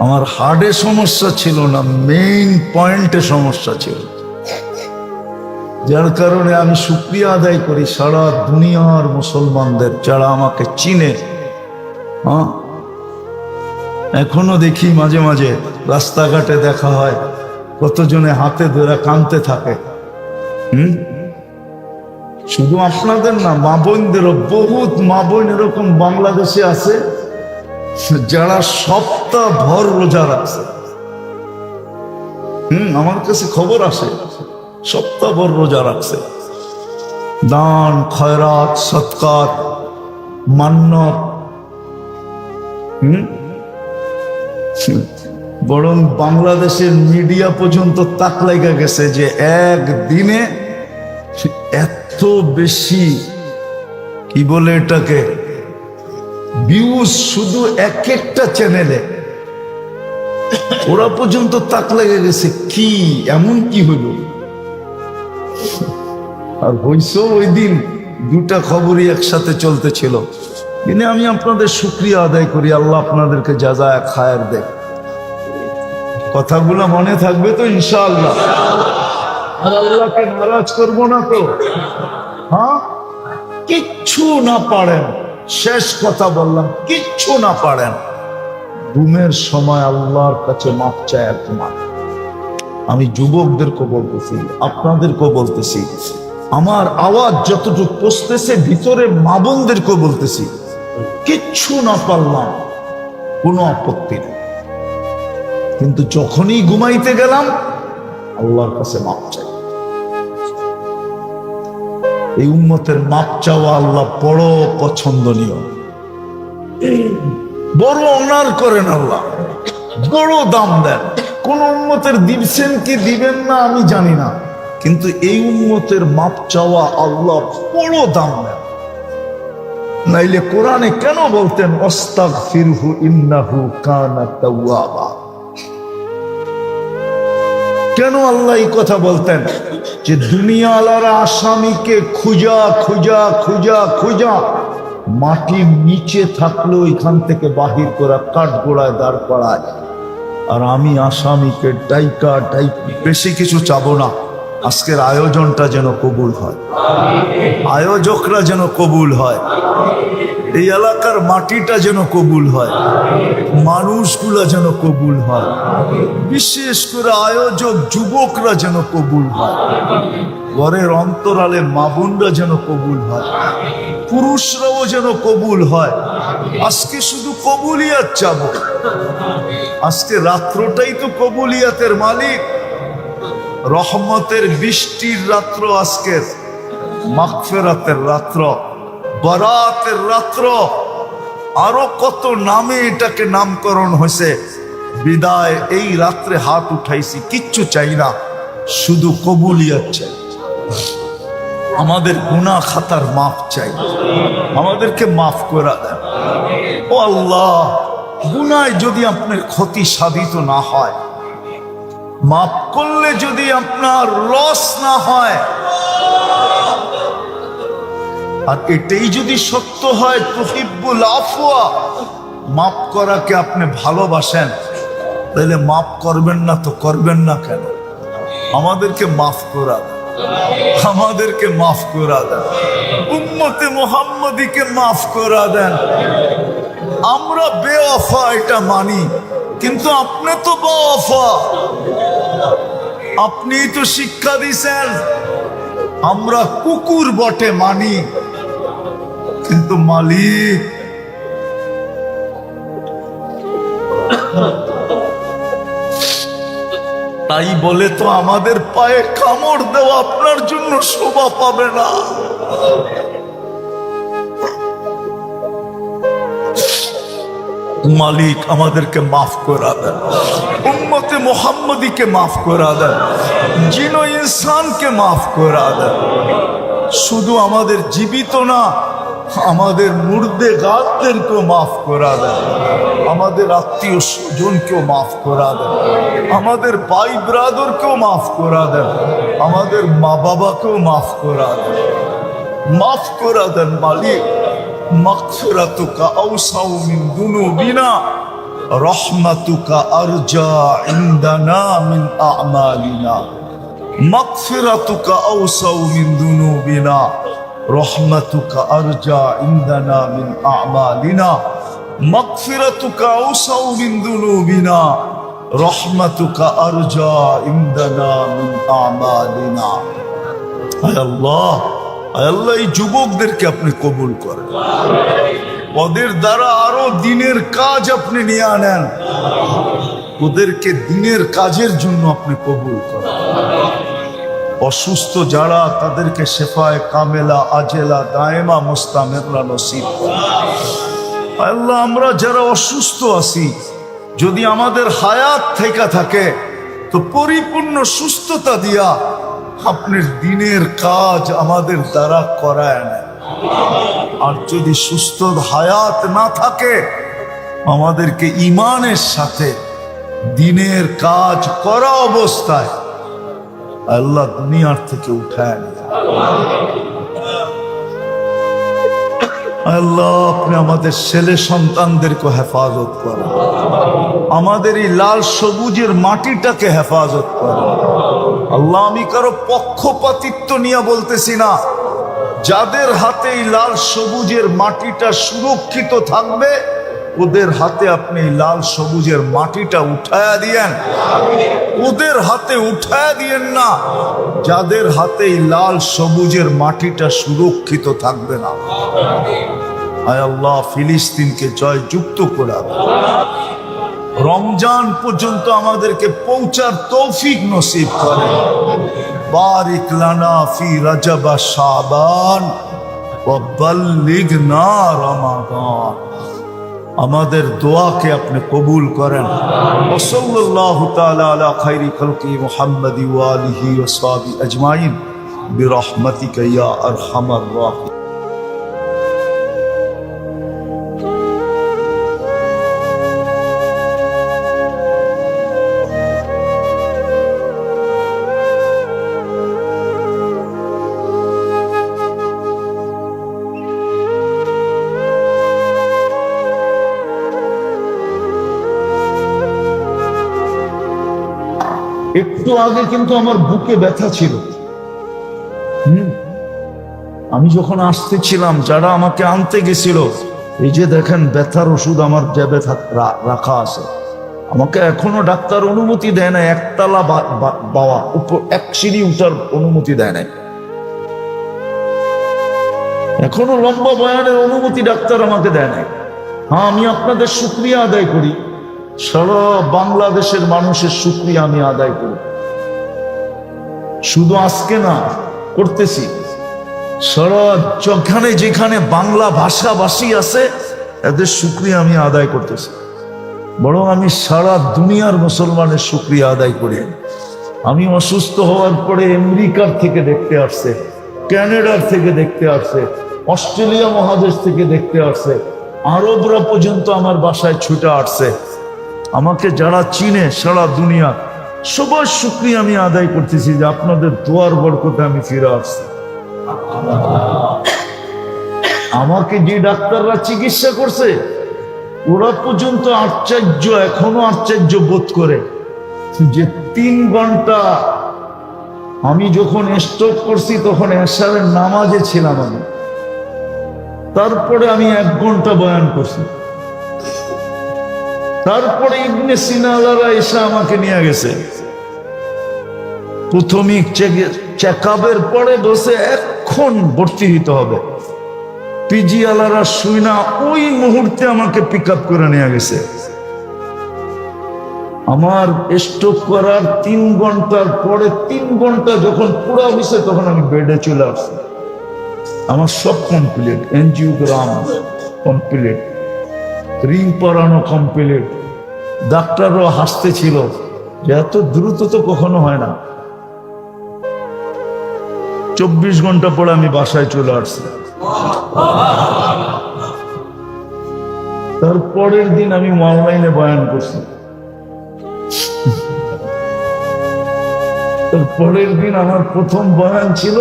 A: আমার হার্টে সমস্যা ছিল না, মেইন পয়েন্টে সমস্যা ছিল, যার কারণে আমি শুকরিয়া আদায় করি সারা দুনিয়ার মুসলমানদের যারা আমাকে চিনে। হ্যাঁ, এখনো দেখি মাঝে মাঝে রাস্তাঘাটে দেখা হয়, কতজনে হাতে ধরে কাঁদতে থাকে। শুধু আপনাদের না, মা বোনদেরও, বহুত মা বোন এরকম বাংলাদেশে আছে যারা সপ্তাহ ভর রোজা রাখছে। আমার কাছে খবর আসে, সপ্তাহ ভর রোজা রাখছে, দান খয়রাত সৎকার মান্নত। বরং বাংলাদেশের মিডিয়া পর্যন্ত তাক লাগা গেছে যে একদিনে এত বেশি, কি বলে এটাকে, ভিউজ শুধু এক একটা চ্যানেলে, ওরা পর্যন্ত তাক লেগে গেছে, কি এমন কি হইল। আর হইছো ওই দিন দুটা খবরই একসাথে চলতেছিল। কিন্তু আমি আপনাদের শুকরিয়া আদায় করি, আল্লাহ আপনাদেরকে জাযায়ে খায়ের দেয়। কথাগুলো মনে থাকবে তো ইনশাআল্লাহ? আর আল্লাহকে নারাজ করবো না তো? হ্যাঁ, কিচ্ছু না পারেন, শেষ কথা বললাম, কিচ্ছু না পারেন, ঘুমের সময় আল্লাহর কাছে মাপ চায় তোমার। আমি যুবকদেরকে বলতেছি, আপনাদেরকেও বলতেছি, আমার আওয়াজ যতটুকু পৌঁছতেছে ভিতরে মা বোনদেরকেও বলতেছি, কিচ্ছু না পারলাম কোনো আপত্তি নেই, কিন্তু যখনই ঘুমাইতে গেলাম আল্লাহর কাছে মাপ চাই। এই উম্মতের মাপ চাওয়া আল্লাহ বড় পছন্দনীয়, বড় অনার করেন আল্লাহ, বড় দাম দেন। কোন উম্মতের দিবেন কি দিবেন না আমি জানি না, কিন্তু এই উম্মতের মাপ চাওয়া আল্লাহ বড় দাম দেন। নাইলে কোরআনে কেন বলতেন আস্তাগফিরহু ইন্নাহু কানা তাওয়াবা? কেন আল্লাহ এই কথা বলতেন যে দুনিয়াওয়ালারা আসামিকে খুঁজা খুঁজা খুঁজা খুঁজা মাটির নিচে থাকলেও এখান থেকে বাহির করা কাঠগোড়ায় দাঁড় করায়, আর আমি আসামিকে ডাইকা বেশি কিছু চাবো না। আজকের আয়োজনটা যেন কবুল হয়, আয়োজকরা যেন কবুল হয়, এই এলাকার মাটিটা যেন কবুল হয়, মানুষগুলা যেন কবুল হয়, বিশেষ করে আয়োজক যুবকরা যেন কবুল হয়, ঘরের অন্তরালে মা বোনরা যেন কবুল হয়, পুরুষরাও যেন কবুল হয়। আজকে শুধু কবুলিয়াত চাবো, আজকে রাত্রটাই তো কবুলিয়াতের মালিক, রহমতের বৃষ্টির রাত্র, আজকের মাগফিরাতের রাত্র, বরাতের রাত্র, আরো কত নামে এটাকে নামকরণ হয়েছে। বিদায় এই রাত্রে হাত উঠাইছি, কিচ্ছু চাই না, শুধু কবুলিয়াত চাই। আমাদের গুনাহ খাতার মাফ চাই, আমাদেরকে মাফ করে দেন। ও আল্লাহ, গুনায় যদি আপনার ক্ষতি সাধিত না হয়, মাফ করলে যদি আপনার লস না হয়, আর এটাই যদি সত্য হয় তুহিব্বুল আফওয়া, মাফ করাকে আপনি ভালোবাসেন, তাহলে মাফ করবেন না তো করবেন না কেন? আমাদেরকে মাফ করা দেন, আমাদেরকে মাফ করা দেন, উম্মতে মুহাম্মাদীকে মাফ করা দেন। আমরা বেওয়াফা এটা মানি, কিন্তু আপনি তো বেওয়াফা, আপনি তো শিক্ষা দিয়েছেন। আমরা কুকুর বটে মানি, কিন্তু মালিক তাই বলে তো আমাদের পায়ে কামড় দেওয়া আপনার জন্য শোভা পাবে না। মালিক আমাদেরকে মাফ করা দেন, উম্মতে মুহাম্মাদীকে মাফ করা দেন, জিনো ইনসানকে মাফ করা দেন। শুধু আমাদের জীবিত না, আমাদের মুর্দে গাছদেরকেও মাফ করা দেন, আমাদের আত্মীয় স্বজনকেও মাফ করা দেন, আমাদের ভাই ব্রাদারকেও মাফ করা দেন, আমাদের মা বাবাকেও মাফ করা দেন, মাফ করা দেন। মালিক মাগফিরাতুকা আওসাউ মিন দুনুবিনা, রহমাতুকা আরজা ইনদানা মিন আমালিনা। মাগফিরাতুকা আওসাউ মিন দুনুবিনা, রহমাতুকা আরজা ইনদানা মিন আমালিনা। মাগফিরাতুকা আওসাউ মিন দুনুবিনা, রহমাতুকা আরজা ইনদানা মিন আমালিনা। আয় আল্লাহ, আল্লাহ এই যুবকদেরকে আপনি কবুল করেন, ওদের দ্বারা আরো দিনের কাজ আপনি নিয়ে আনেন, ওদেরকে দিনের কাজের জন্য আপনি কবুল করেন। অসুস্থ যারা, তাদেরকে শেফায়ে কামেলা আজেলা দায়েমা মুস্তামিরা নসিব করেন। আল্লাহ আমরা যারা অসুস্থ আছি, যদি আমাদের হায়াত থেকে থাকে তো পরিপূর্ণ সুস্থতা দিয়া আপনার দিনের কাজ আমাদের দ্বারা করায় নেন। আর যদি সুস্থ হায়াত না থাকে, আমাদেরকে ঈমানের সাথে দিনের কাজ করা অবস্থায় আল্লাহ দুনিয়ার থেকে উঠায় নেয়। আল্লাহ আপনি আমাদের ছেলে সন্তানদেরকে হেফাজত করেন, আমাদের এই লাল সবুজের মাটিটাকে হেফাজত করেন। আল্লাহ আমি কারো পক্ষপাতিত্ব নিয়ে বলতেছি না, যাদের হাতে এই লাল সবুজের মাটিটা সুরক্ষিত থাকবে ওদের হাতে আপনি লাল সবুজের মাটিটা উঠায়া দিয়েন, ওদের হাতে উঠায়া দিয়েন না যাদের হাতে এই লাল সবুজের মাটিটা সুরক্ষিত থাকবে না। আয় আল্লাহ ফিলিস্তিনকে জয়যুক্ত করা, রমজান পর্যন্ত আমাদেরকে পৌঁছার তৌফিক নসিব করেন। বারিক লানা ফি রজব শাবান ওয়া বাল্লিগনা রমাদান। আমাদের দোয়াকে আপনি কবুল করেন। ওয়া সাল্লাল্লাহু তাআলা আলা খায়রি খালকি মুহাম্মাদি ওয়া আলিহি ওয়া সাহবিহি আজমাইন বিরহমাতিকা ইয়া আরহামার রাহিমিন। একটু আগে কিন্তু আমার বুকে ব্যথা ছিল। আমি যখন আসতেছিলাম, যারা আমাকে আনতে গেছিল, এই যে দেখেন ব্যথার ওষুধ আমার জ্যাবে রাখা আছে। আমাকে এখনো ডাক্তার অনুমতি দেয় না একতলা বাওয়া উপর এক সিঁড়ি উঠার অনুমতি দেয় নাই। এখনো লম্বা বয়ানের অনুমতি ডাক্তার আমাকে দেয় নাই। হ্যাঁ, আমি আপনাদের শুকরিয়া আদায় করি, সারা বাংলাদেশের মানুষের শুকরিয়া আমি আদায় করি। শুধু আজকে না, করতেছি। সারা যেখানে যেখানে বাংলা ভাষাভাষী আছে এদের শুকরিয়া আমি আদায় করতেছি। বরং আমি সারা দুনিয়ার মুসলমানের শুকরিয়া আদায় করি। আমি অসুস্থ হওয়ার পরে আমেরিকার থেকে দেখতে আসছে, ক্যানাডার থেকে দেখতে আসছে, অস্ট্রেলিয়া মহাদেশ থেকে দেখতে আসছে, আরবরা পর্যন্ত আমার বাসায় ছুটে আসছে। আমাকে যারা চিনে সারা দুনিয়া, সবার শুকরিয়া আমি আদায় করতেছি যে আপনাদের দোয়ার বরকতে আমি ফিরে আসছি। আমাকে যে ডাক্তাররা চিকিৎসা করছে ওরা পর্যন্ত আশ্চর্য, এখনো আশ্চর্য বোধ করে যে 3 ঘন্টা, আমি যখন স্ট্রোক করছি তখন এশারের নামাজে ছিলাম আমি, তারপরে আমি 1 ঘন্টা বয়ান করছি। তারপরে ইবনে সিনারা এসে আমাকে নিয়ে গেছে। প্রাথমিক চেকআপের পরে বসে এখন ভর্তি হইতে হবে। পিজি আলারা শুই না, ওই মুহূর্তে আমাকে পিক আপ করে নিয়ে গেছে। আমার স্ট্রোক করার 3 ঘন্টার পরে 3 ঘন্টা যখন পুরো হয়েছে তখন আমি বেডে চলে আসছি। আমার সব কমপ্লিট, এনজিওগ্রাম কমপ্লিট, রিং পরানো কমপ্লিট। ডাক্তারও হাসতে ছিল যে এত দ্রুত তো কখনো হয় না। 24 ঘন্টা পরে আমি বাসায় চলে আসছি। তারপরের দিন আমি অনলাইনে বয়ান করছি। তারপরের দিন আমার প্রথম বয়ান ছিল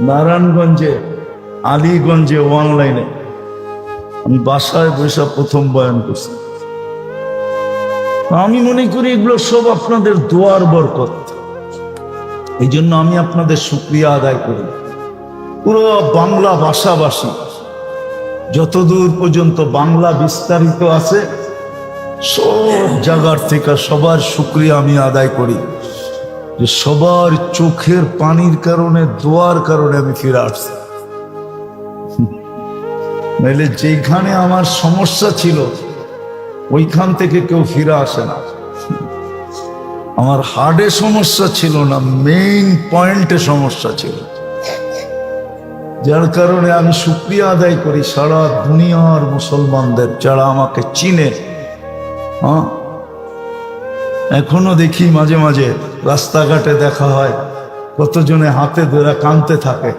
A: নারায়ণগঞ্জে, আলীগঞ্জে অনলাইনে। আমি বাসায় বসে প্রথম বয়ান করছি। আমি মনে করি এগুলো সব আপনাদের দোয়ার বরকত। এই জন্য আমি আপনাদের শুকরিয়া আদায় করি। পুরো বাংলা ভাষাভাষী যতদূর পর্যন্ত বাংলা বিস্তারিত আছে সব জায়গার থেকে সবার শুকরিয়া আমি আদায় করি যে সবার চোখের পানির কারণে, দোয়ার কারণে আমি ফিরে আসছি। নাইলে যেখানে আমার সমস্যা ছিল ওইখান থেকে কেউ ফিরে আসে না। আমার হার্টে সমস্যা ছিল না, মেইন পয়েন্টে সমস্যা ছিল, যার কারণে আমি শুকরিয়া আদায় করি সারা দুনিয়ার মুসলমানদের যারা আমাকে চিনে। হ্যাঁ, এখনো দেখি মাঝে মাঝে রাস্তাঘাটে দেখা হয়, কতজনে হাতে ধরে কাঁদতে থাকে।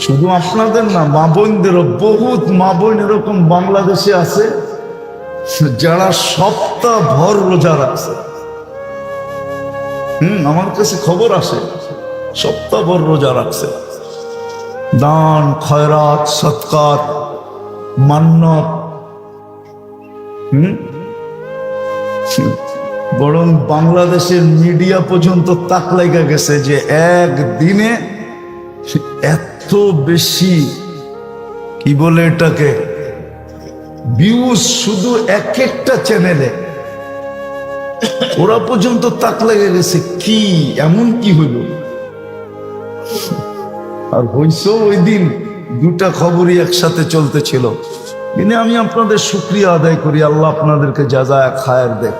A: শুধু আপনাদের না, মা বোনদেরও, বহুত মা বোন এরকম বাংলাদেশে আছে যারা সপ্তাহ ভর রোজা রাখছে। আমার কাছে খবর আসে, সপ্তাহ ভর রোজা রাখছে, দান খয়রাত সৎকার মান্নত। বরং বাংলাদেশের মিডিয়া পর্যন্ত তাক লেগে গেছে যে একদিনে এত বেশি, কি বলে এটাকে, ভিউজ শুধু এক একটা চ্যানেলে, ওরা পর্যন্ত তাক লেগে গেছে কি এমন কি হইল। আর হইছো ওই দিন দুটা খবরই একসাথে চলতেছিল। দিনে আমি আপনাদের শুকরিয়া আদায় করি, আল্লাহ আপনাদেরকে জাযায়ে খায়ের দেখ।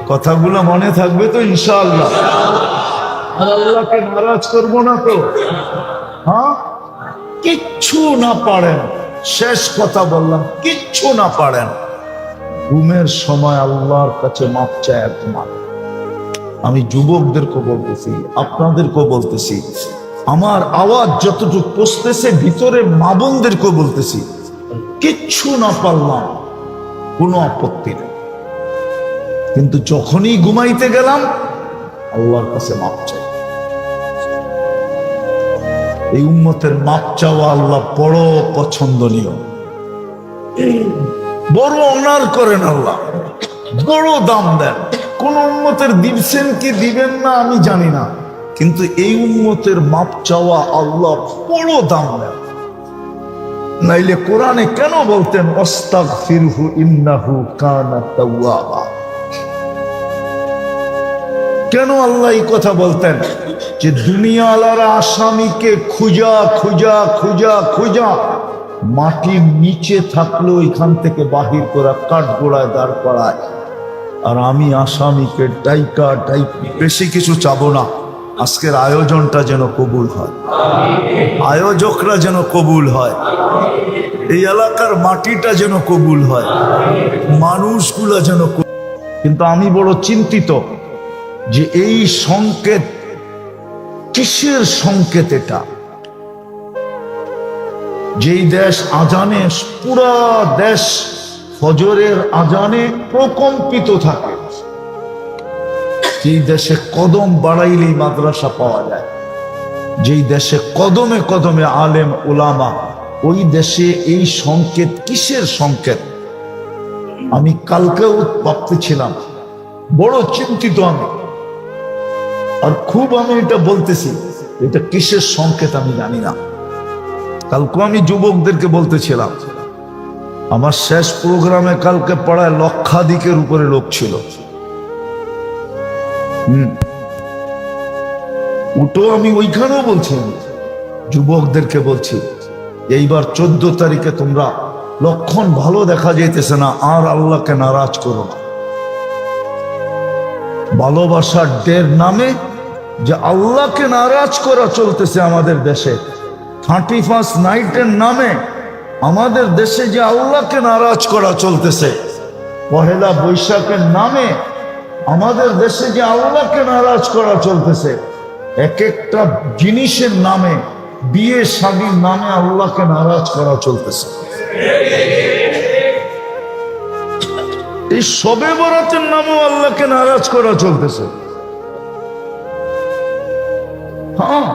A: কথাগুলো মনে থাকবে তো ইনশাআল্লাহ? আর আল্লাহকে নারাজ করব না তো? হ্যাঁ, কিচ্ছু না পারেন, শেষ কথা বললাম, কিচ্ছু না পারেন, ঘুমের সময় আল্লাহর কাছে মাপ চায় একবার। আমি যুবকদেরকে বলতেছি, আপনাদেরকেও বলতেছি, আমার আওয়াজ যতটুকু পৌঁছতেছে ভিতরে মা বোনদেরকেও বলতেছি, কিচ্ছু না পারলাম কোনো আপত্তি নেই, কিন্তু যখনই ঘুমাইতে গেলাম আল্লাহর কাছে মাপ চাই। এই উম্মতের মাপ চাওয়া আল্লাহ বড় পছন্দনীয়, বড় অনার করেন আল্লাহ, বড় দাম দেন। কোন উম্মতের দিবেন কি দিবেন না আমি জানি না, কিন্তু এই উম্মতের মাপ চাওয়া আল্লাহ বড় দাম দেন। নাইলে কোরআনে কেন বলতেন আস্তাগফিরহু ইন্নাহু কানা তাওয়াবা? কেন আল্লাহ এই কথা বলতেন যে দুনিয়াওয়ালারা আসামিকে খুঁজা খুঁজা খুঁজা খুঁজা মাটির নিচে থাকলো এখান থেকে বাহির করা কাঠগোড়ায় দাঁড় করায়, আর আমি আসামিকে ডাইকা বেশি কিছু চাবো না, আজকের আয়োজনটা যেন কবুল হয়, আয়োজকরা যেন কবুল হয়, এই এলাকার মাটিটা যেন কবুল হয়, মানুষগুলা যেন। কিন্তু আমি বড় চিন্তিত যে এই সংকেত কিসের সংকেত? এটা যেই দেশ আজানে, পুরা দেশ ফজরের আজানে প্রকম্পিত থাকে, যেই দেশে কদম বাড়াইলেই মাদ্রাসা পাওয়া যায়, যেই দেশে কদমে কদমে আলেম ওলামা, ওই দেশে এই সংকেত কিসের সংকেত? আমি কালকেও ভাবতেছিলাম, বড় চিন্তিত আমি, আর খুব আমি এটা বলতেছি, এটা কিসের সংকেত আমি জানি না। কালকে আমি যুবকদেরকে বলতেছিলাম, আমার শেষ প্রোগ্রামে কালকে পড়ায় লক্ষাধিকের উপরে লোক ছিল। ওটাও আমি ওইখানেও বলছি, যুবকদেরকে বলছি, এইবার 14 তারিখে তোমরা লক্ষণ ভালো দেখা যাইতেছে না, আর আল্লাহকে নারাজ করো না। ভালোবাসার ডের নামে যে আল্লাহকে নারাজ করা চলতেছে আমাদের দেশে, 31st নাইটের নামে আমাদের দেশে যে আল্লাহকে নারাজ করা চলতেছে, পহেলা বৈশাখের নামে আমাদের দেশে যে আল্লাহকে নারাজ করা চলতেছে, এক একটা জিনিসের নামে, বিয়ে শাদীর নামে আল্লাহকে নারাজ করা চলতেছে। এই শবে বরাতের নামেও আল্লাহকে নারাজ করা চলতেছে। হ্যাঁ,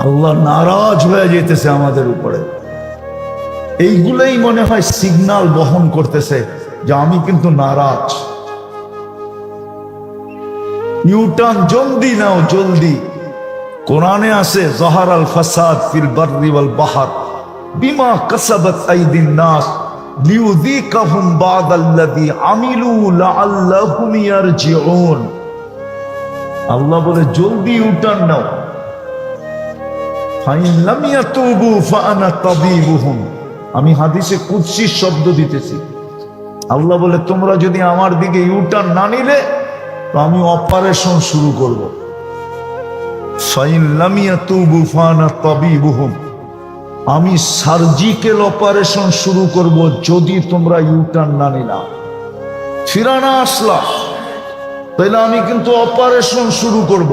A: আল্লাহ নারাজ হয়ে যেতেছে আমাদের উপরে। এইগুলাই মনে হয় সিগন্যাল বহন করতেছে যে আমি কিন্তু নারাজ। ইউটার্ন জলদি নাও, জলদি। কোরআনে আছে যাহারাল ফাসাদ ফিল বাররি ওয়াল বাহর বিমা কাসাবাত আইদিন নাস লিউযীকাহুম বা'দাল্লাযী আমিলু লাআল্লাহুম ইয়ারজিউন। আল্লাহ বলে জলদি ইউটার্ন নাও। ফাইন লাম ইয়াতুবু ফাআনা তাবিবুহুম। আমি হাদিসে কুদসি শব্দ দিতেছি। আল্লাহ বলে তোমরা যদি আমার দিকে ইউটার্ন না নিলে তো আমি অপারেশন শুরু করব। ফাইন লাম ইয়াতুবু ফাআনা তাবিবুহুম। আমি সার্জিক্যাল অপারেশন শুরু করব যদি তোমরা ইউটার্ন না নিলা, ফিরানা আসলা, তাহলে আমি কিন্তু অপারেশন শুরু করব।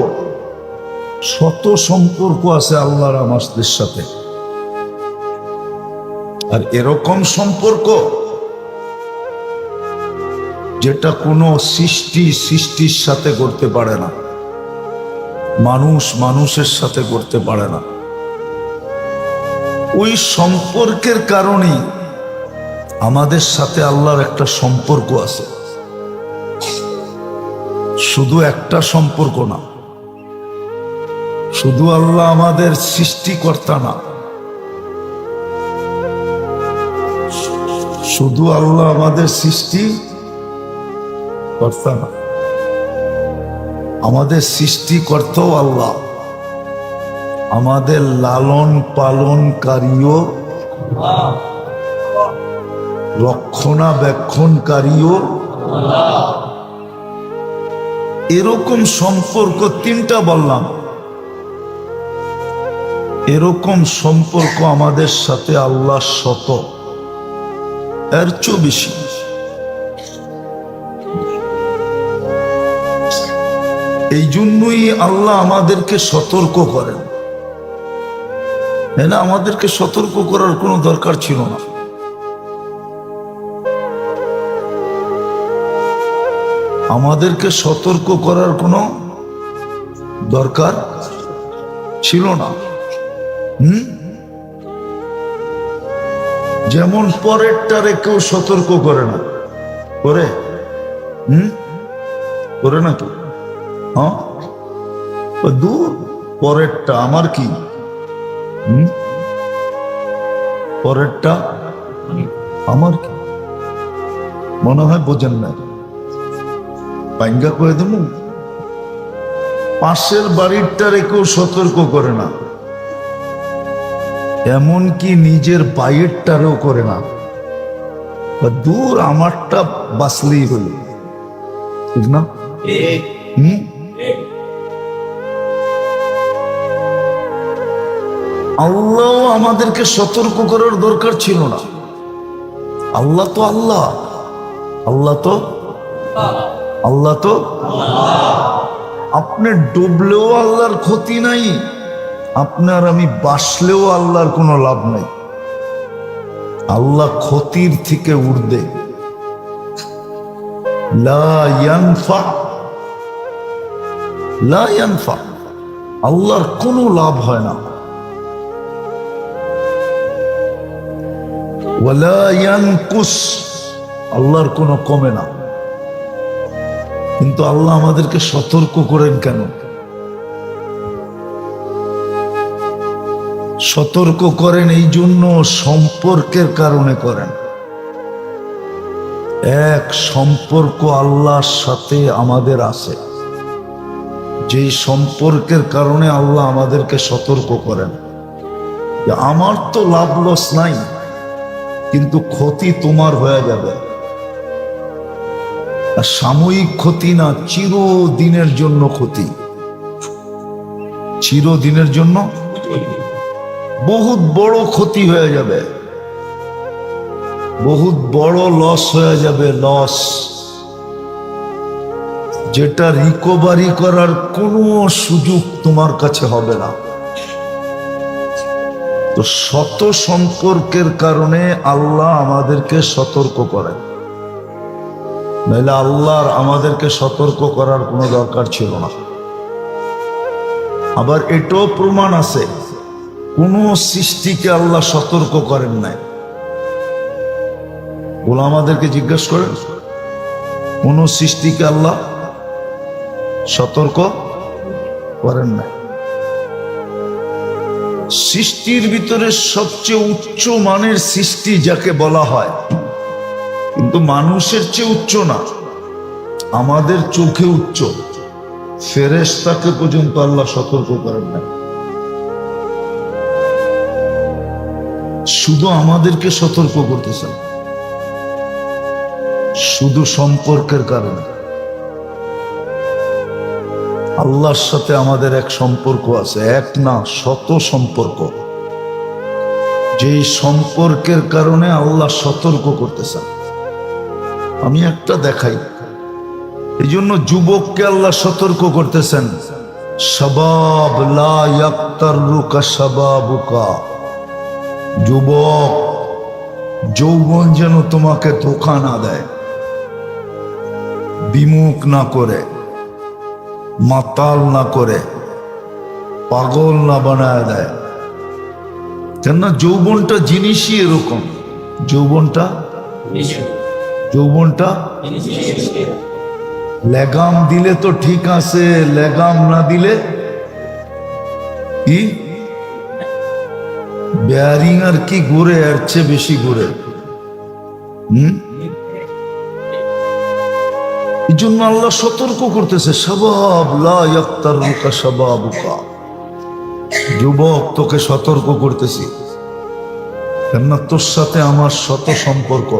A: শত সম্পর্ক আছে আল্লাহর আমাদের সাথে। আর এরকম সম্পর্ক যেটা কোনো সৃষ্টির সাথে করতে পারে না, মানুষ মানুষের সাথে করতে পারে না। ওই সম্পর্কের কারণেই আমাদের সাথে আল্লাহর একটা সম্পর্ক আছে। শুধু একটা সম্পর্ক না, শুধু আল্লাহ আমাদের সৃষ্টিকর্তা না, শুধু আল্লাহ আমাদের সৃষ্টিকর্তা না, আমাদের সৃষ্টিকর্তাও আল্লাহ, আমাদের লালন পালনকারীও, রক্ষণাবেক্ষণকারীও। এরকম সম্পর্ক তিনটা বললাম, এরকম সম্পর্ক আমাদের সাথে আল্লাহ শত, এর চেয়ে বেশি। এই জন্যই আল্লাহ আমাদেরকে সতর্ক করেন। না, আমাদেরকে সতর্ক করার কোনো দরকার ছিল না। আমাদেরকে সতর্ক করার কোনো দরকার ছিল না। যেমন পরেরটারে কেউ সতর্ক করে না, করে করে না কেউ। হ্যাঁ, দূর, পরেরটা আমার কি, পরেরটা আমার কি, মনে হয় বোঝেন না। পাইঙ্গা করে দেব, পাশের বাড়িরটারে কেউ সতর্ক করে না, এমনকি নিজের বাইরেরটারেও করে না। দূর, আমারটা বাঁচলেই হল, ঠিক না? আল্লাহ আমাদেরকে সতর্ক করার দরকার ছিল না। আল্লাহ তো আল্লাহ, আল্লাহ তো আল্লাহ তো আপনি ডুবলেও আল্লাহর ক্ষতি নাই, আপনার আমি বাসলেও আল্লাহর কোনো লাভ নাই। আল্লাহ ক্ষতির থেকে ঊর্ধ্বে। লা ইয়ানফা, লা ইয়ানফা, আল্লাহর কোনো লাভ হয় না। ওয়ালা ইয়ানকুস, আল্লাহর কোনো কমে না। কিন্তু আল্লাহ আমাদেরকে সতর্ক করেন কেন? সতর্ক করেন এই জন্য, সম্পর্কের কারণে করেন। এক সম্পর্ক আল্লাহর সাথে আমাদের আছে, যেই সম্পর্কের কারণে আল্লাহ আমাদেরকে সতর্ক করেন যে আমার তো লাভ লস নাই, কিন্তু ক্ষতি তোমার হয়ে যাবে। আর সাময়িক ক্ষতি না, চিরদিনের জন্য ক্ষতি, চিরদিনের জন্য বহুত বড় ক্ষতি হয়ে যাবে, বহুত বড় লস হয়ে যাবে, লস, যেটা রিকভারি করার কোনো সুযোগ তোমার কাছে হবে না। তো শত সম্পর্কের কারণে আল্লাহ আমাদেরকে সতর্ক করেন, নাহলে আল্লাহর আমাদেরকে সতর্ক করার কোনো দরকার ছিল না। আবার এটাও প্রমাণ আছে, কোন সৃষ্টিকে আল্লাহ সতর্ক করেন নাই। বলে আমাদেরকে জিজ্ঞেস করেন, কোন সৃষ্টিকে আল্লাহ সতর্ক করেন নাই। সৃষ্টির ভিতরে সবচেয়ে উচ্চ মানের সৃষ্টি যাকে বলা হয়, কিন্তু মানুষের চেয়ে উচ্চ না, আমাদের চোখে উচ্চ, ফেরেশতাকে পর্যন্ত আল্লাহ সতর্ক করেন না। শুধু আমাদেরকে সতর্ক করতেছেন, শুধু সম্পর্কের কারণে। আল্লাহর সাথে আমাদের এক সম্পর্ক আছে, এক না শত সম্পর্ক, যেই সম্পর্কের কারণে আল্লাহ সতর্ক করতেছেন। আমি একটা দেখাই, এই জন্য যুবককে আল্লাহ সতর্ক করতেছেন, শাবাব লা ইয়াক্তারুকা শাবাবুকা, যুবক যৌবন যেন তোমাকে ধোঁকা না দেয়, বিমুখ না করে, মাতাল না করে, পাগল না বানায় দেয়। কেননা যৌবনটা জিনিসই এরকম। যৌবনটা লেগাম দিলে তো ঠিক আছে, লেগাম না দিলে কি বেয়ারিং আর কি ঘুরে, এর চেয়ে বেশি ঘুরে। এই জন্য আল্লাহ সতর্ক করতেছে, শাবাব লা ইয়াক্তারুকা শাবাবুকা, যুবক তোকে সতর্ক করতেছি, কেননা তোর সাথে আমার শত সম্পর্ক।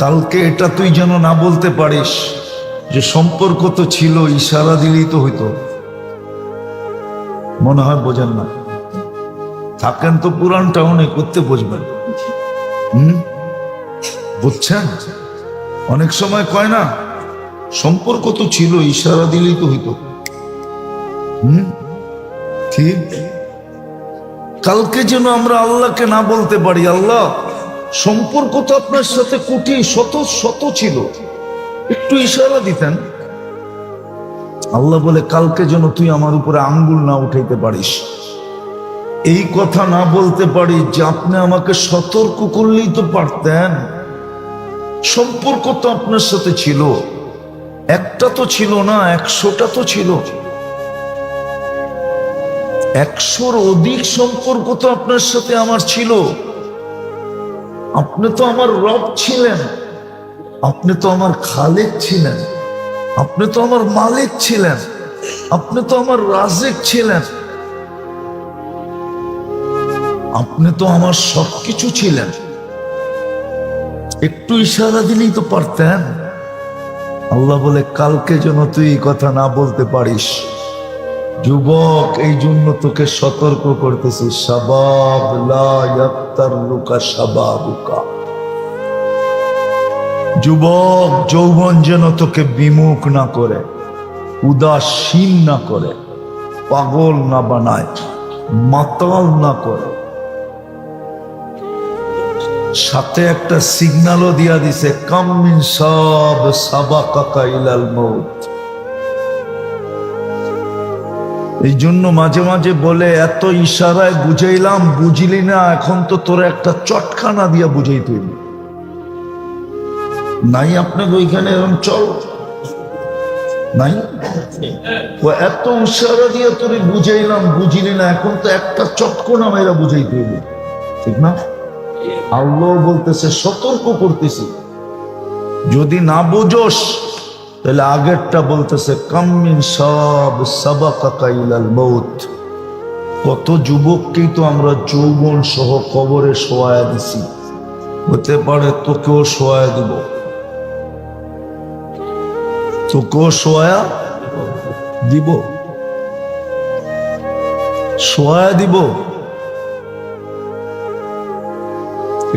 A: কালকে এটা তুই যেন না বলতে পারিস যে সম্পর্ক তো ছিল, ইশারা দিলেই তো হইতো। মনে হয় বোঝেন না, থাকেন তো পুরান টাউনে, করতে বুঝবেন। বুঝছেন? অনেক সময় কয় না সম্পর্ক তো ছিল, ইশারা দিলেই তো হইতো। ঠিক কালকে যেন আমরা আল্লাহকে না বলতে পারি, আল্লাহ সম্পর্ক তো আপনার সাথে কোটি শত শত ছিল, একটু ইশারা দিতেন। আল্লাহ বলে কালকে যেন তুই আমার উপরে আঙ্গুল না উঠাইতে পারিস, এই কথা না বলতে পারি যে আপনি আমাকে সতর্ক করলেই তো পারতেন। সম্পর্ক তো আপনার সাথে ছিল, একটা তো ছিল না, 100টা তো ছিল, 100-র অধিক সম্পর্ক তো আপনার সাথে আমার ছিল। আপনি তো আমার রব ছিলেন, আপনি তো আমার খালেক ছিলেন, আপনি তো আমার মালিক ছিলেন, আপনি তো আমার রাজেক ছিলেন, আপনি তো আমার সবকিছু ছিলেন। একটু ইশারা দিলেই তো পারতেন। আল্লাহ বলে কালকে যেন তুই এই কথা না বলতে পারিস। যুবক, এই জন্য তোকে সতর্ক করতেছি, শাবাব লা ইয়াক্তারুকা শাবাবুকা, যুবক যৌবন যেন তোকে বিমুখ না করে, উদাসীন না করে, পাগল না বানায়, মাতাল না করে। সাথে একটা সিগন্যালও দিয়া দিছে, কাম মিন শাব সাবাকাকা ইলাল মউত। এই জন্য মাঝে মাঝে বলে, এত ইশারায় বুঝাইলাম, বুঝিলি না, এখন তো তোর একটা চটখানা দিয়া বুঝাইতে হইল। নাই আপনাকে ওইখানে এরকম চল নাই, এত ইশারা দিয়া তোরে বুঝাইলাম, বুঝিলি না, এখন তো একটা চটকনা মেয়েরা বুঝাইতে হইল। ঠিক না? আল্লাহ বলতেছে, সতর্ক করতেছি, যদি না বুঝোস তাহলে আগেরটা বলতেছে, কাম মিন শাব সাবাকাকা ইলাল মউত। কত যুবককেই তো আমরা যৌবন সহ কবরে শোয়া দিছি, হতে পারে তোকেও শোয়া দিব, তোকেও শোয়া দিব, শোয়া দিব।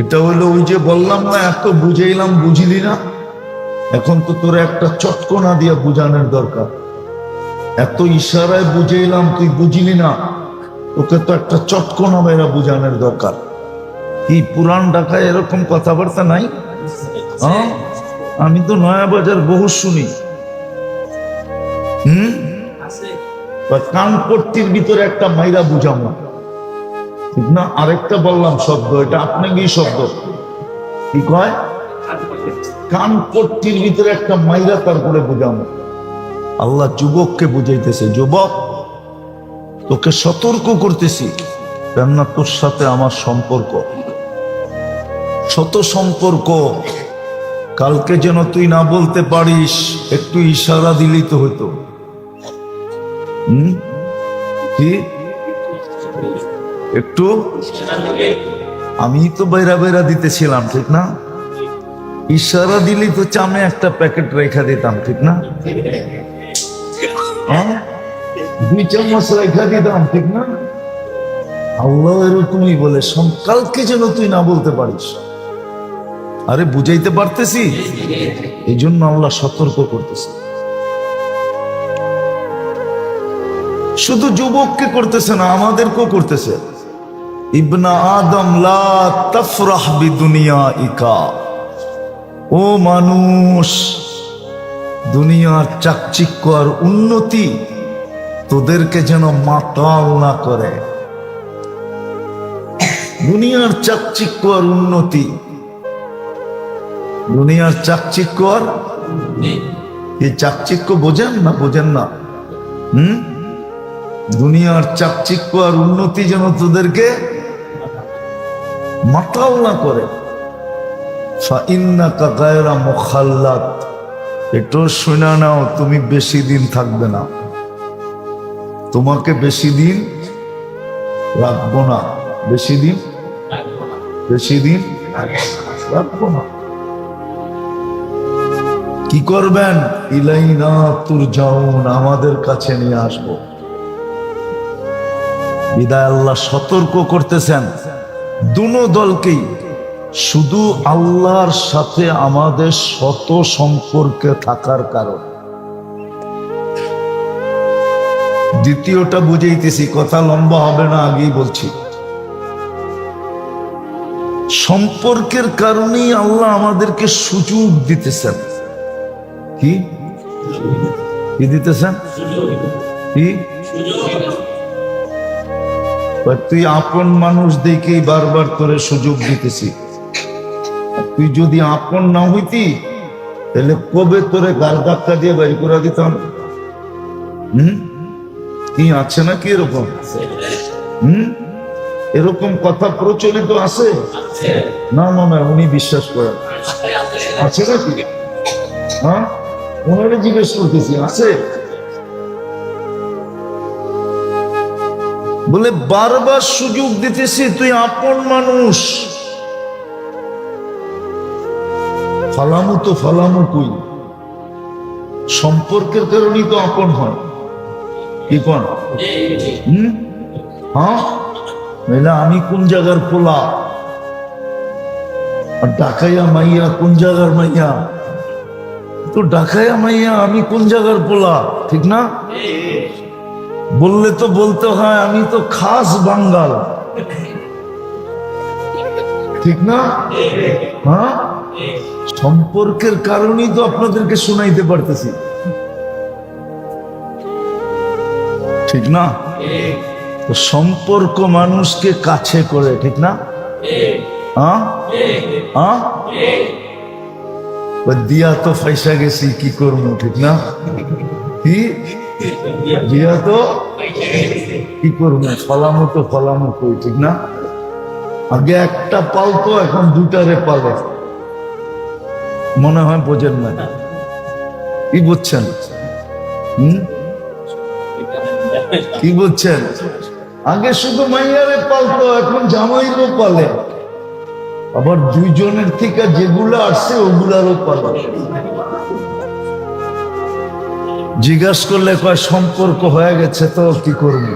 A: এটা হলো ওই যে বললাম না, এত বুঝাইলাম বুঝিলি না, এখন তো তোর একটা চটকনা দিয়া বুঝানোর দরকার। এত ইশারায় বুঝাইলাম, তুই বুঝিলি না, তোকে তো একটা চটকনা মেয়েরা বুঝানোর দরকার। কি পুরান ঢাকায় এরকম কথাবার্তা নাই? হ্যাঁ, আমি তো নয়াবাজার বহু শুনি। কানপট্টির ভিতরে একটা মাইরা বুঝাম না, ঠিক না? আরেকটা বললাম শব্দ, এটা আপনাকেই শব্দ, কি কয়? কানপট্টির ভিতরে একটা মাইরা, তারপরে বুঝানো। আল্লাহ যুবককে বুঝাইতেছে, যুবক তোকে সতর্ক করতেছি, কেননা তোর সাথে আমার সম্পর্ক, শত সম্পর্ক। কালকে যেন তুই না বলতে পারিস, একটু ইশারা দিলেই তো হইতো। কি একটু, আমি তো বাইরা বাইরা দিতেছিলাম, ঠিক না? ইশারা দিলেই তো চামে একটা প্যাকেট রেখা দিতাম, ঠিক না? 2 চামচ রেখা দিতাম, ঠিক না? আল্লাহ এরকমই বলে, কালকে যেন তুই না বলতে পারিস। আরে বুঝাইতে পারতেছি, এই জন্য আল্লাহ সতর্ক করতেছে। শুধু যুবককে করতেছে না, আমাদেরকেও করতেছে। ইবনা আদম লা তাফরাহ বিদুনিয়াইকা, ও মানুষ, দুনিয়ার চাকচিক্য আর উন্নতি তোদেরকে যেন মাতাল না করে। দুনিয়ার চাকচিক্য আর উন্নতি, দুনিয়ার চাকচিক্য আর এই চাকচিক্য বোঝেন না? বোঝেন না? দুনিয়ার চাকচিক্য আর উন্নতি যেন তোদেরকে মাতাল না করে। ফাইন্নাকা গায়রা মুখাল্লাদ, এটাও শুনে নাও, তুমি বেশি দিন থাকবে না, তোমাকে বেশি দিন রাখবো না, বেশি দিন রাখবো না। কি করবেন? ইলাইনা তুরজাউন, আমাদের কাছে নিয়ে আসবো। বিদায় আল্লাহ সতর্ক করতেছেন দুনো দলকেই, শুধু আল্লাহর সাথে আমাদের শত সম্পর্কে থাকার কারণ। দ্বিতীয়টা বুঝাইতেছি, কথা লম্বা হবে না, আগেই বলছি। সম্পর্কের কারণেই আল্লাহ আমাদেরকে সুযোগ দিতেছেন। কি দিতেছেন? কি? তুই আপন মানুষ দেখেই বারবার তোরে সুযোগ দিতেছি। তুই যদি আপন না হইতি তাহলে কবে তোরে গাল ধাক্কা দিয়ে বাড়ি করে দিতাম। কি আছে না কি এরকম? এরকম কথা প্রচলিত আছে না? না, উনি বিশ্বাস করেন আছে নাকি? হ্যাঁ, ওনারে জিজ্ঞেস করতেছি, আছে? বলে বারবার সুযোগ দিতেছি, তুই আপন মানুষ। ফালামু তো ফালামু, তুই সম্পর্কের কারণেই তো আপন হয়। কি কোন? হ্যাঁ, আমি কোন জায়গার পোলা, আর ডাকাইয়া মাইয়া কোন জায়গার মাইয়া, তো ডাকাইয়া মাইয়া আমি কোন জায়গার পোলা, ঠিক না? বললে তো বলতে হয় আমি তো খাস বাঙ্গাল, ঠিক না? হ্যাঁ, সম্পর্কের কারণেই তো আপনাদেরকে শোনাইতে পারতেছি, ঠিক না? তো সম্পর্ক মানুষকে কাছে করে, ঠিক না? দিয়া তো ফাইসা গেছি, কি করবো, ঠিক না? কি দিয়া তো কি করবো, ফলামো তো ফলামো কই, ঠিক না? আগে একটা পালতো, এখন দুটারে পালে। মনে হয় বোঝেন না। কি বুঝছেন? কি বুঝছেন? আগে শুধু মাইয়ারে পালতো, এখন জামাইরও পালে, আবার দুইজনের থেকে যেগুলো আসছে ওগুলারও পালে। জিজ্ঞাসা করলে কয় সম্পর্ক হয়ে গেছে, তো কি করবে?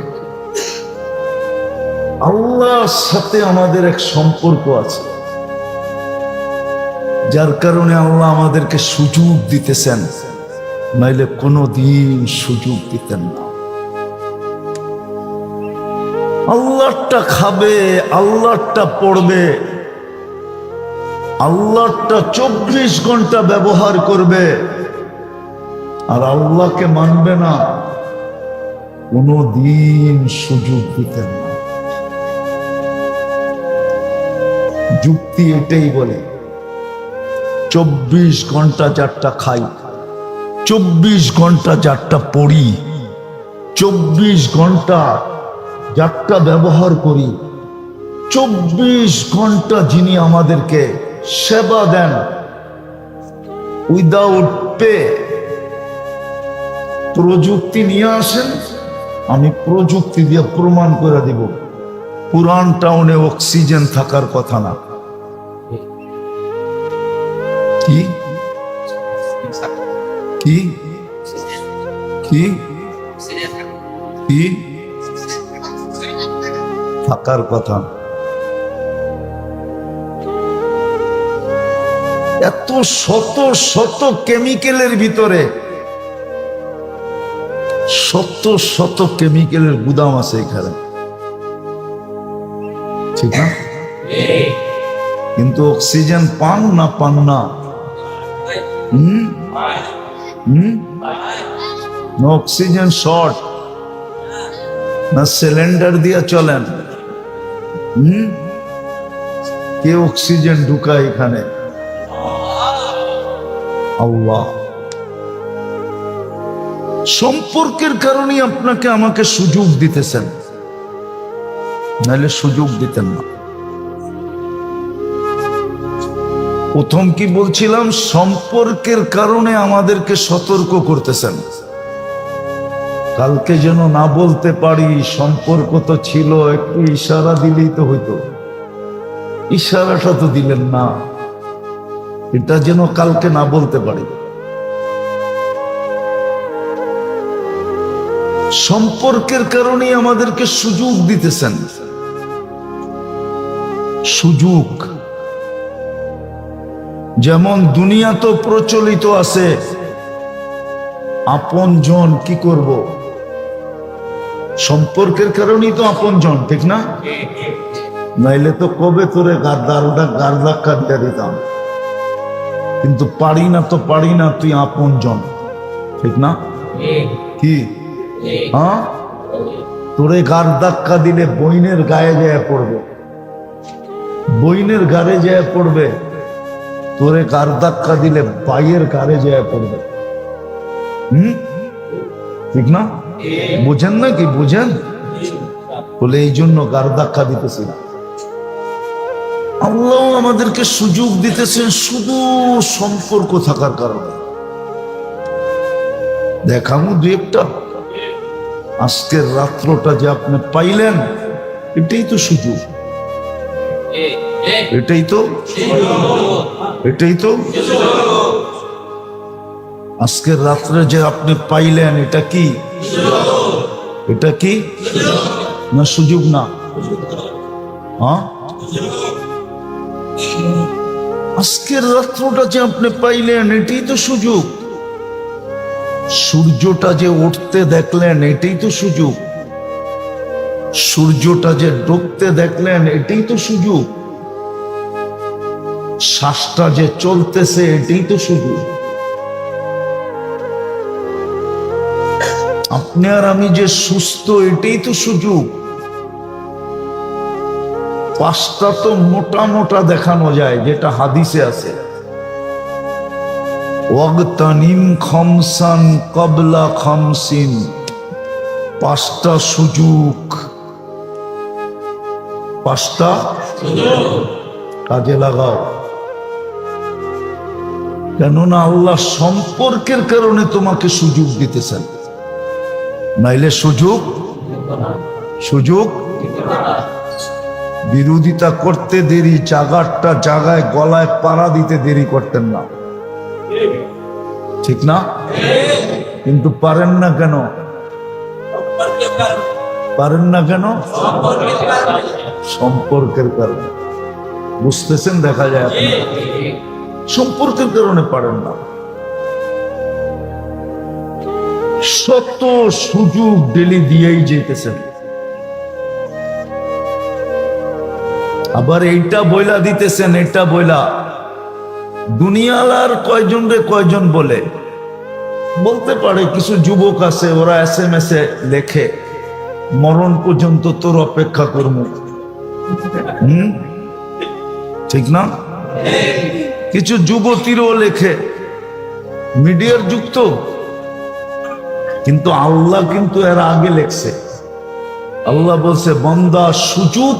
A: আল্লাহর সাথে আমাদের এক সম্পর্ক আছে, যার কারণে আল্লাহ আমাদেরকে সুযোগ দিতেছেন, নাইলে কোনোদিন সুযোগ দিতেন না। আল্লাহটা খাবে, আল্লাহটা পড়বে, আল্লাহটা 24 ঘন্টা ব্যবহার করবে, আর আল্লাহকে মানবে না, কোনদিন সুযোগ দিতেন না। যুক্তি এটাই বলে 24 ঘন্টা যারটা খাই, 24 ঘন্টা যারটা পড়ি, 24 ঘন্টা যারটা ব্যবহার করি, 24 ঘন্টা যিনি আমাদেরকে সেবা দেন উইদাউট পে, প্রযুক্তি নিয়ে আসেন, আমি প্রযুক্তি দিয়ে প্রমাণ করে দিব পুরান টাউনে অক্সিজেন থাকার কথা না। কি কি কি কি থাকার কথা? এত শত শত কেমিক্যালের ভিতরে শত শত কেমিক্যালের গুদাম আছে এখানে, ঠিক না? কিন্তু অক্সিজেন পান না অক্সিজেন শর্ট না সিলিন্ডার দিয়ে চলেন? কে অক্সিজেন ঢুকায় এখানে? আল্লাহ। সম্পর্কের কারণে আপনাকে আমাকে সুযোগ দিতেছেন, নাহলে সুযোগ দিতেন না। প্রথম কি বলছিলাম? সম্পর্কের কারণে আমাদেরকে সতর্ক করতেছেন, কালকে যেন না বলতে পারি সম্পর্ক তো ছিল, একটু ইশারা দিলেই তো হইতো। ইশারাটা তো দিলেন না, এটা যেন কালকে না বলতে পারি। সম্পর্কের কারণে আমাদেরকে সুযোগ দিতেছেন। সুযোগ যেমন দুনিয়া তো প্রচলিত আছে, আপনজন কি করব, সম্পর্কের কারণেই তো আপনজন, ঠিক না? নাইলে তো কবে তোরে গার্দাক্কা দিয়ে দিতাম, কিন্তু পারি না তো পারি না, তুই আপনজন, ঠিক না? কি হ্যাঁ, তোরে গার্দাক্কা দিলে বইনের গায়ে যায় পড়বে, বইনের গাড়ে যায় পড়বে, তোরে গার্দাক্কা দিলে বাইয়ের গাড়ে যায় পড়বে। ঠিক না? বুঝেন না কি? বুঝেন? বলে এই জন্য গার্দাক্কা দিতেছি না। আল্লাহ আমাদেরকে সুযোগ দিতেছেন শুধু সম্পর্ক থাকার কারণে। দেখামো দু একটা। আজকের রাত্রটা যে আপনি পাইলেন, এটাই তো সুযোগ, এটাই তো, এটাই তো। আজকের রাত্রে যে আপনি পাইলেন, এটা কি? এটা কি না সুযোগ? না, হ্যাঁ, আজকের রাত্রটা যে আপনি পাইলেন, এটাই তো সুযোগ। সূর্যটা যে উঠতে দেখলেন, এটাই তো সুযোগ। সূর্যটা যে ডুবতে দেখলেন, এটাই তো সুযোগ। শ্বাসটা যে চলতেছে, এটাই তো সুযোগ। আপনি আর আমি যে সুস্থ, এটাই তো সুযোগ। পাঁচটা তো মোটা মোটা দেখানো যায়, যেটা হাদিসে আছে, ওয়াগতানিম খামসান ক্বাবলা খামসিন, পাঁচটা সুযোগ, পাঁচটা কাজে লাগাও। কেননা আল্লাহ সম্পর্কের কারণে তোমাকে সুযোগ দিতেছেন, নাইলে সুযোগ বিরোধিতা করতে দেরি, জায়গায় গলায় পাড়া দিতে দেরি করতেন না, ঠিক না? কিন্তু পারেন না কেন? পারেন না কেন? সম্পর্কের কারণে। বুঝতেছেন? দেখা যায় আপনি সম্পর্কের কারণে পারেন না। শত সুযোগ ডেলি দিয়েই যেতেছেন, আবার এইটা বইলা দিতেছেন, এটা বইলা। দুনিয়ালার কয়জন বলে বলতে পারে, কিছু যুবক আছে, ওরা SMS এ লেখে, মরণ পর্যন্ত তোর অপেক্ষা করব, ঠিক না? কিছু যুবতীরও লেখে, মিডিয়ার যুক্ত, কিন্তু আল্লাহ কিন্তু এর আগে লেখছে। আল্লাহ বলছে, বান্দা সুযোগ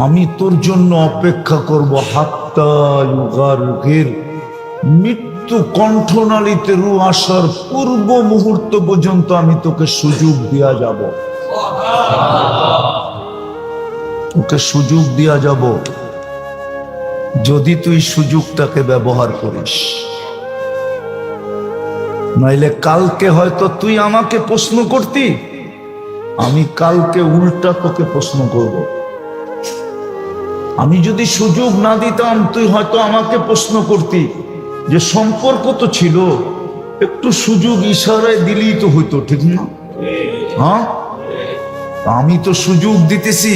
A: আমি তোর জন্য অপেক্ষা করব, হাত্তা ইউগারগির, মৃত্যু কণ্ঠনালীতে রু আসার পূর্ব মুহূর্ত পর্যন্ত আমি তোকে সুযোগ দিয়া যাব, তোকে সুযোগ দিয়া যাব, যদি তুই সুযোগটাকে ব্যবহার করিস। নাইলে কালকে হয়তো তুই আমাকে প্রশ্ন করতি, আমি কালকে উল্টা তোকে প্রশ্ন করব। আমি যদি সুযোগ না দিতাম, তুই হয়তো আমাকে প্রশ্ন করতি যে সম্পর্ক তো ছিল, একটু সুযোগ ইশারায় দিলেই তো হইতো, ঠিক না? হ্যাঁ, আমি তো সুযোগ দিতেছি।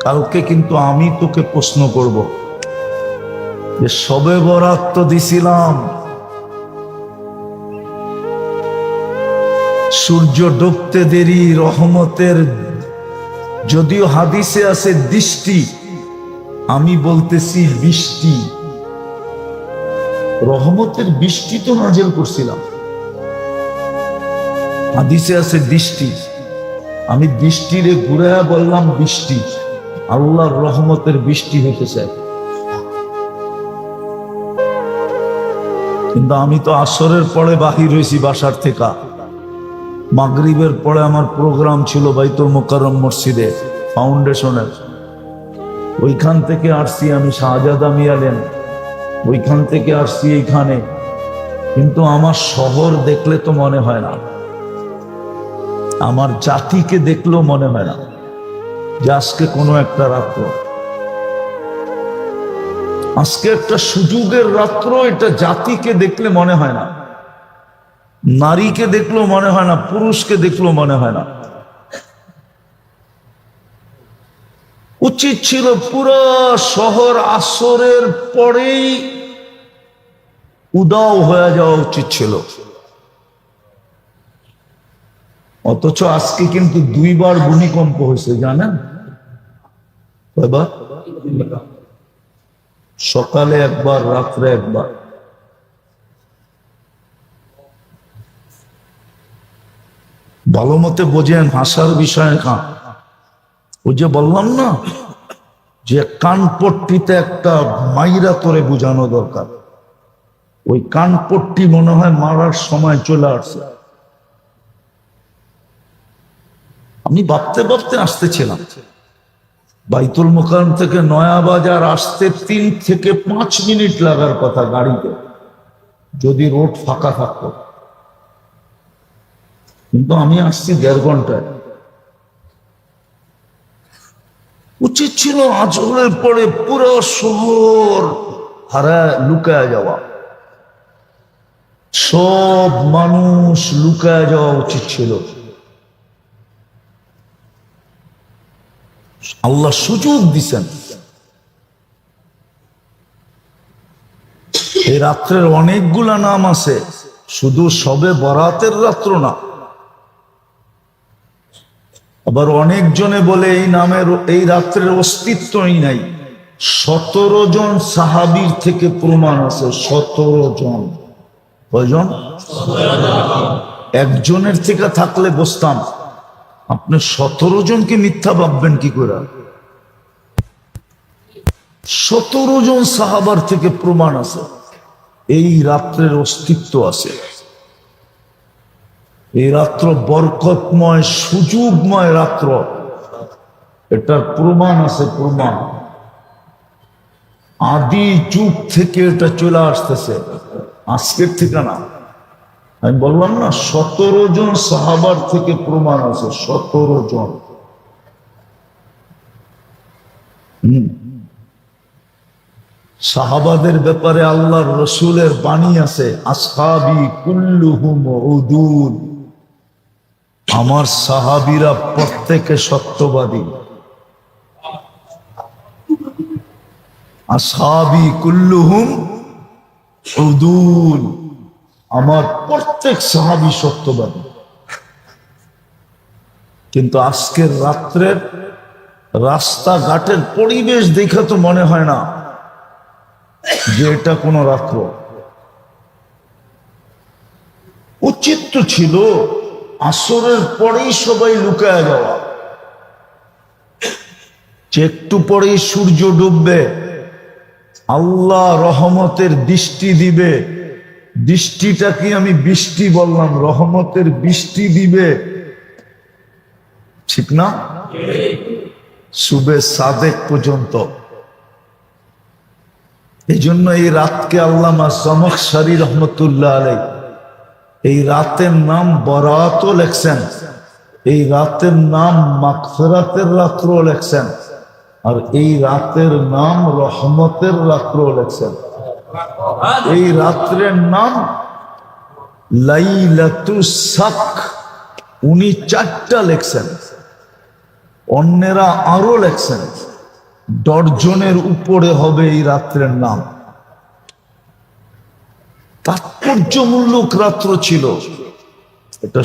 A: কালকে কিন্তু আমি তোকে প্রশ্ন করব যে সবে বরাত তো দিছিলাম, সূর্য ডুবতে দেরি, রহমতের, যদিও হাদিসে আছে দৃষ্টি, আমি বলতেছি বৃষ্টি, রহমতের বৃষ্টি তো নাজেল করছিলাম। হাদিসে আছে দৃষ্টি, আমি দৃষ্টিরে ঘুরাইয়া বললাম বৃষ্টি, আল্লাহর রহমতের বৃষ্টি হইতে চাই। কিন্তু আমি তো আসরের পরে বাহির হয়েছি বাসার থেকে, মাগরিবের পরে আমার প্রোগ্রাম ছিল বাইতুল মোকাররম মসজিদে ফাউন্ডেশনের, ওইখান থেকে আসছি আমি শাহজাদা মিয়া লেন, ওইখান থেকে আসছি এইখানে। কিন্তু আমার শহর দেখলে তো মনে হয় না, আমার জাতিকে দেখলেও মনে হয় না যে আজকে কোনো একটা রাত্র, আজকে একটা সুযোগের রাত্র। এটা জাতিকে দেখলে মনে হয় না, নারীকে দেখলেও মনে হয় না, পুরুষকে দেখলেও মনে হয় না। উচিত ছিল পুরো শহর আসরের পরেই উদাও হয়ে যাওয়া উচিত ছিল, অথচ আজকে কিন্তু 2 বার ভূমিকম্প হয়েছে, জানেন? কয়বার? সকালে একবার, রাত্রে একবার। ভালো মতে বোঝেন, হাসার বিষয় না। ওই যে বললাম না যে কানপট্টিতে একটা মাইরা করে বোঝানো দরকার, ওই কানপট্টি মনে হয় মারার সময় চলে আসছে। আমি ভাবতে ভাবতে আসতেছিলাম, বাইতুল মোকাররম থেকে নয়া বাজার আসতে 3 থেকে 5 মিনিট লাগার কথা গাড়িতে, যদি রোড ফাঁকা থাকতো। কিন্তু আমি আসছি 1.5 ঘন্টায়। উচিত ছিল আজরের পরে পুরো শহর হারায় লুকায় যাওয়া, সব মানুষ লুকায় যাওয়া উচিত ছিল। আল্লাহ সুযোগ দিছেন। এই রাত্রের অনেকগুলা নাম আছে, শুধু সবে বরাতের রাত্র না। আবার অনেকজনে বলে এই নামের, এই রাত্রের অস্তিত্বই নাই। 17 জন সাহাবীর থেকে প্রমাণ আছে, 17 জন। কয়জন? একজনের থেকে থাকলে বসতাম, আপনি 17 জনকে মিথ্যা ভাববেন কি করে? 17 জন সাহাবার থেকে প্রমাণ আছে এই রাত্রের অস্তিত্ব আছে। এই রাত্র বরকতময়, সুযোগময় রাত্র, এটার প্রমাণ আছে, প্রমাণ। আদি যুগ থেকে এটা চলে আসতেছে, আজকের থেকে না। আমি বললাম না 17 জন সাহাবার থেকে প্রমাণ আছে, 17 জন। সাহাবাদের ব্যাপারে আল্লাহর রসুলের বাণী আছে, আসহাবি কুল্লুহুম উদুল, আমার সাহাবীরা প্রত্যেকে সত্যবাদী। আসহাবি কুল্লুহুম উদুল, আমার প্রত্যেক সাহাবী সত্যবাদী। কিন্তু আজকের রাত্রের রাস্তাঘাটের পরিবেশ দেখে তো মনে হয় না যে এটা কোনো রাত্র। উচিত তো ছিল আসরের পরেই সবাই লুকায় যাওয়া, যে একটু পরেই সূর্য ডুববে, আল্লাহ রহমতের দৃষ্টি দিবে। দৃষ্টিটা কি আমি বৃষ্টি বললাম, রহমতের বৃষ্টি দিবে, ঠিক না? সুবে সাদেক পর্যন্ত। এই জন্য এই রাতকে আল্লামা জামাখশরী রহমতুল্লাহ আলাইহি এই রাতের নাম বরাতও লেখছেন, এই রাতের নাম মাগফিরাতের রাত্রও লেখছেন, আর এই রাতের নাম রহমতের রাত্রও লেখছেন। এই রাত্রের নাম লাইলাতুস সাক, উনি 4টা লেখছেন, অন্যেরা আরো লেখছেন, ডর্জনের উপরে হবে এই রাত্রের নাম। তাৎপর্যমূলক রাত্র ছিল এটা।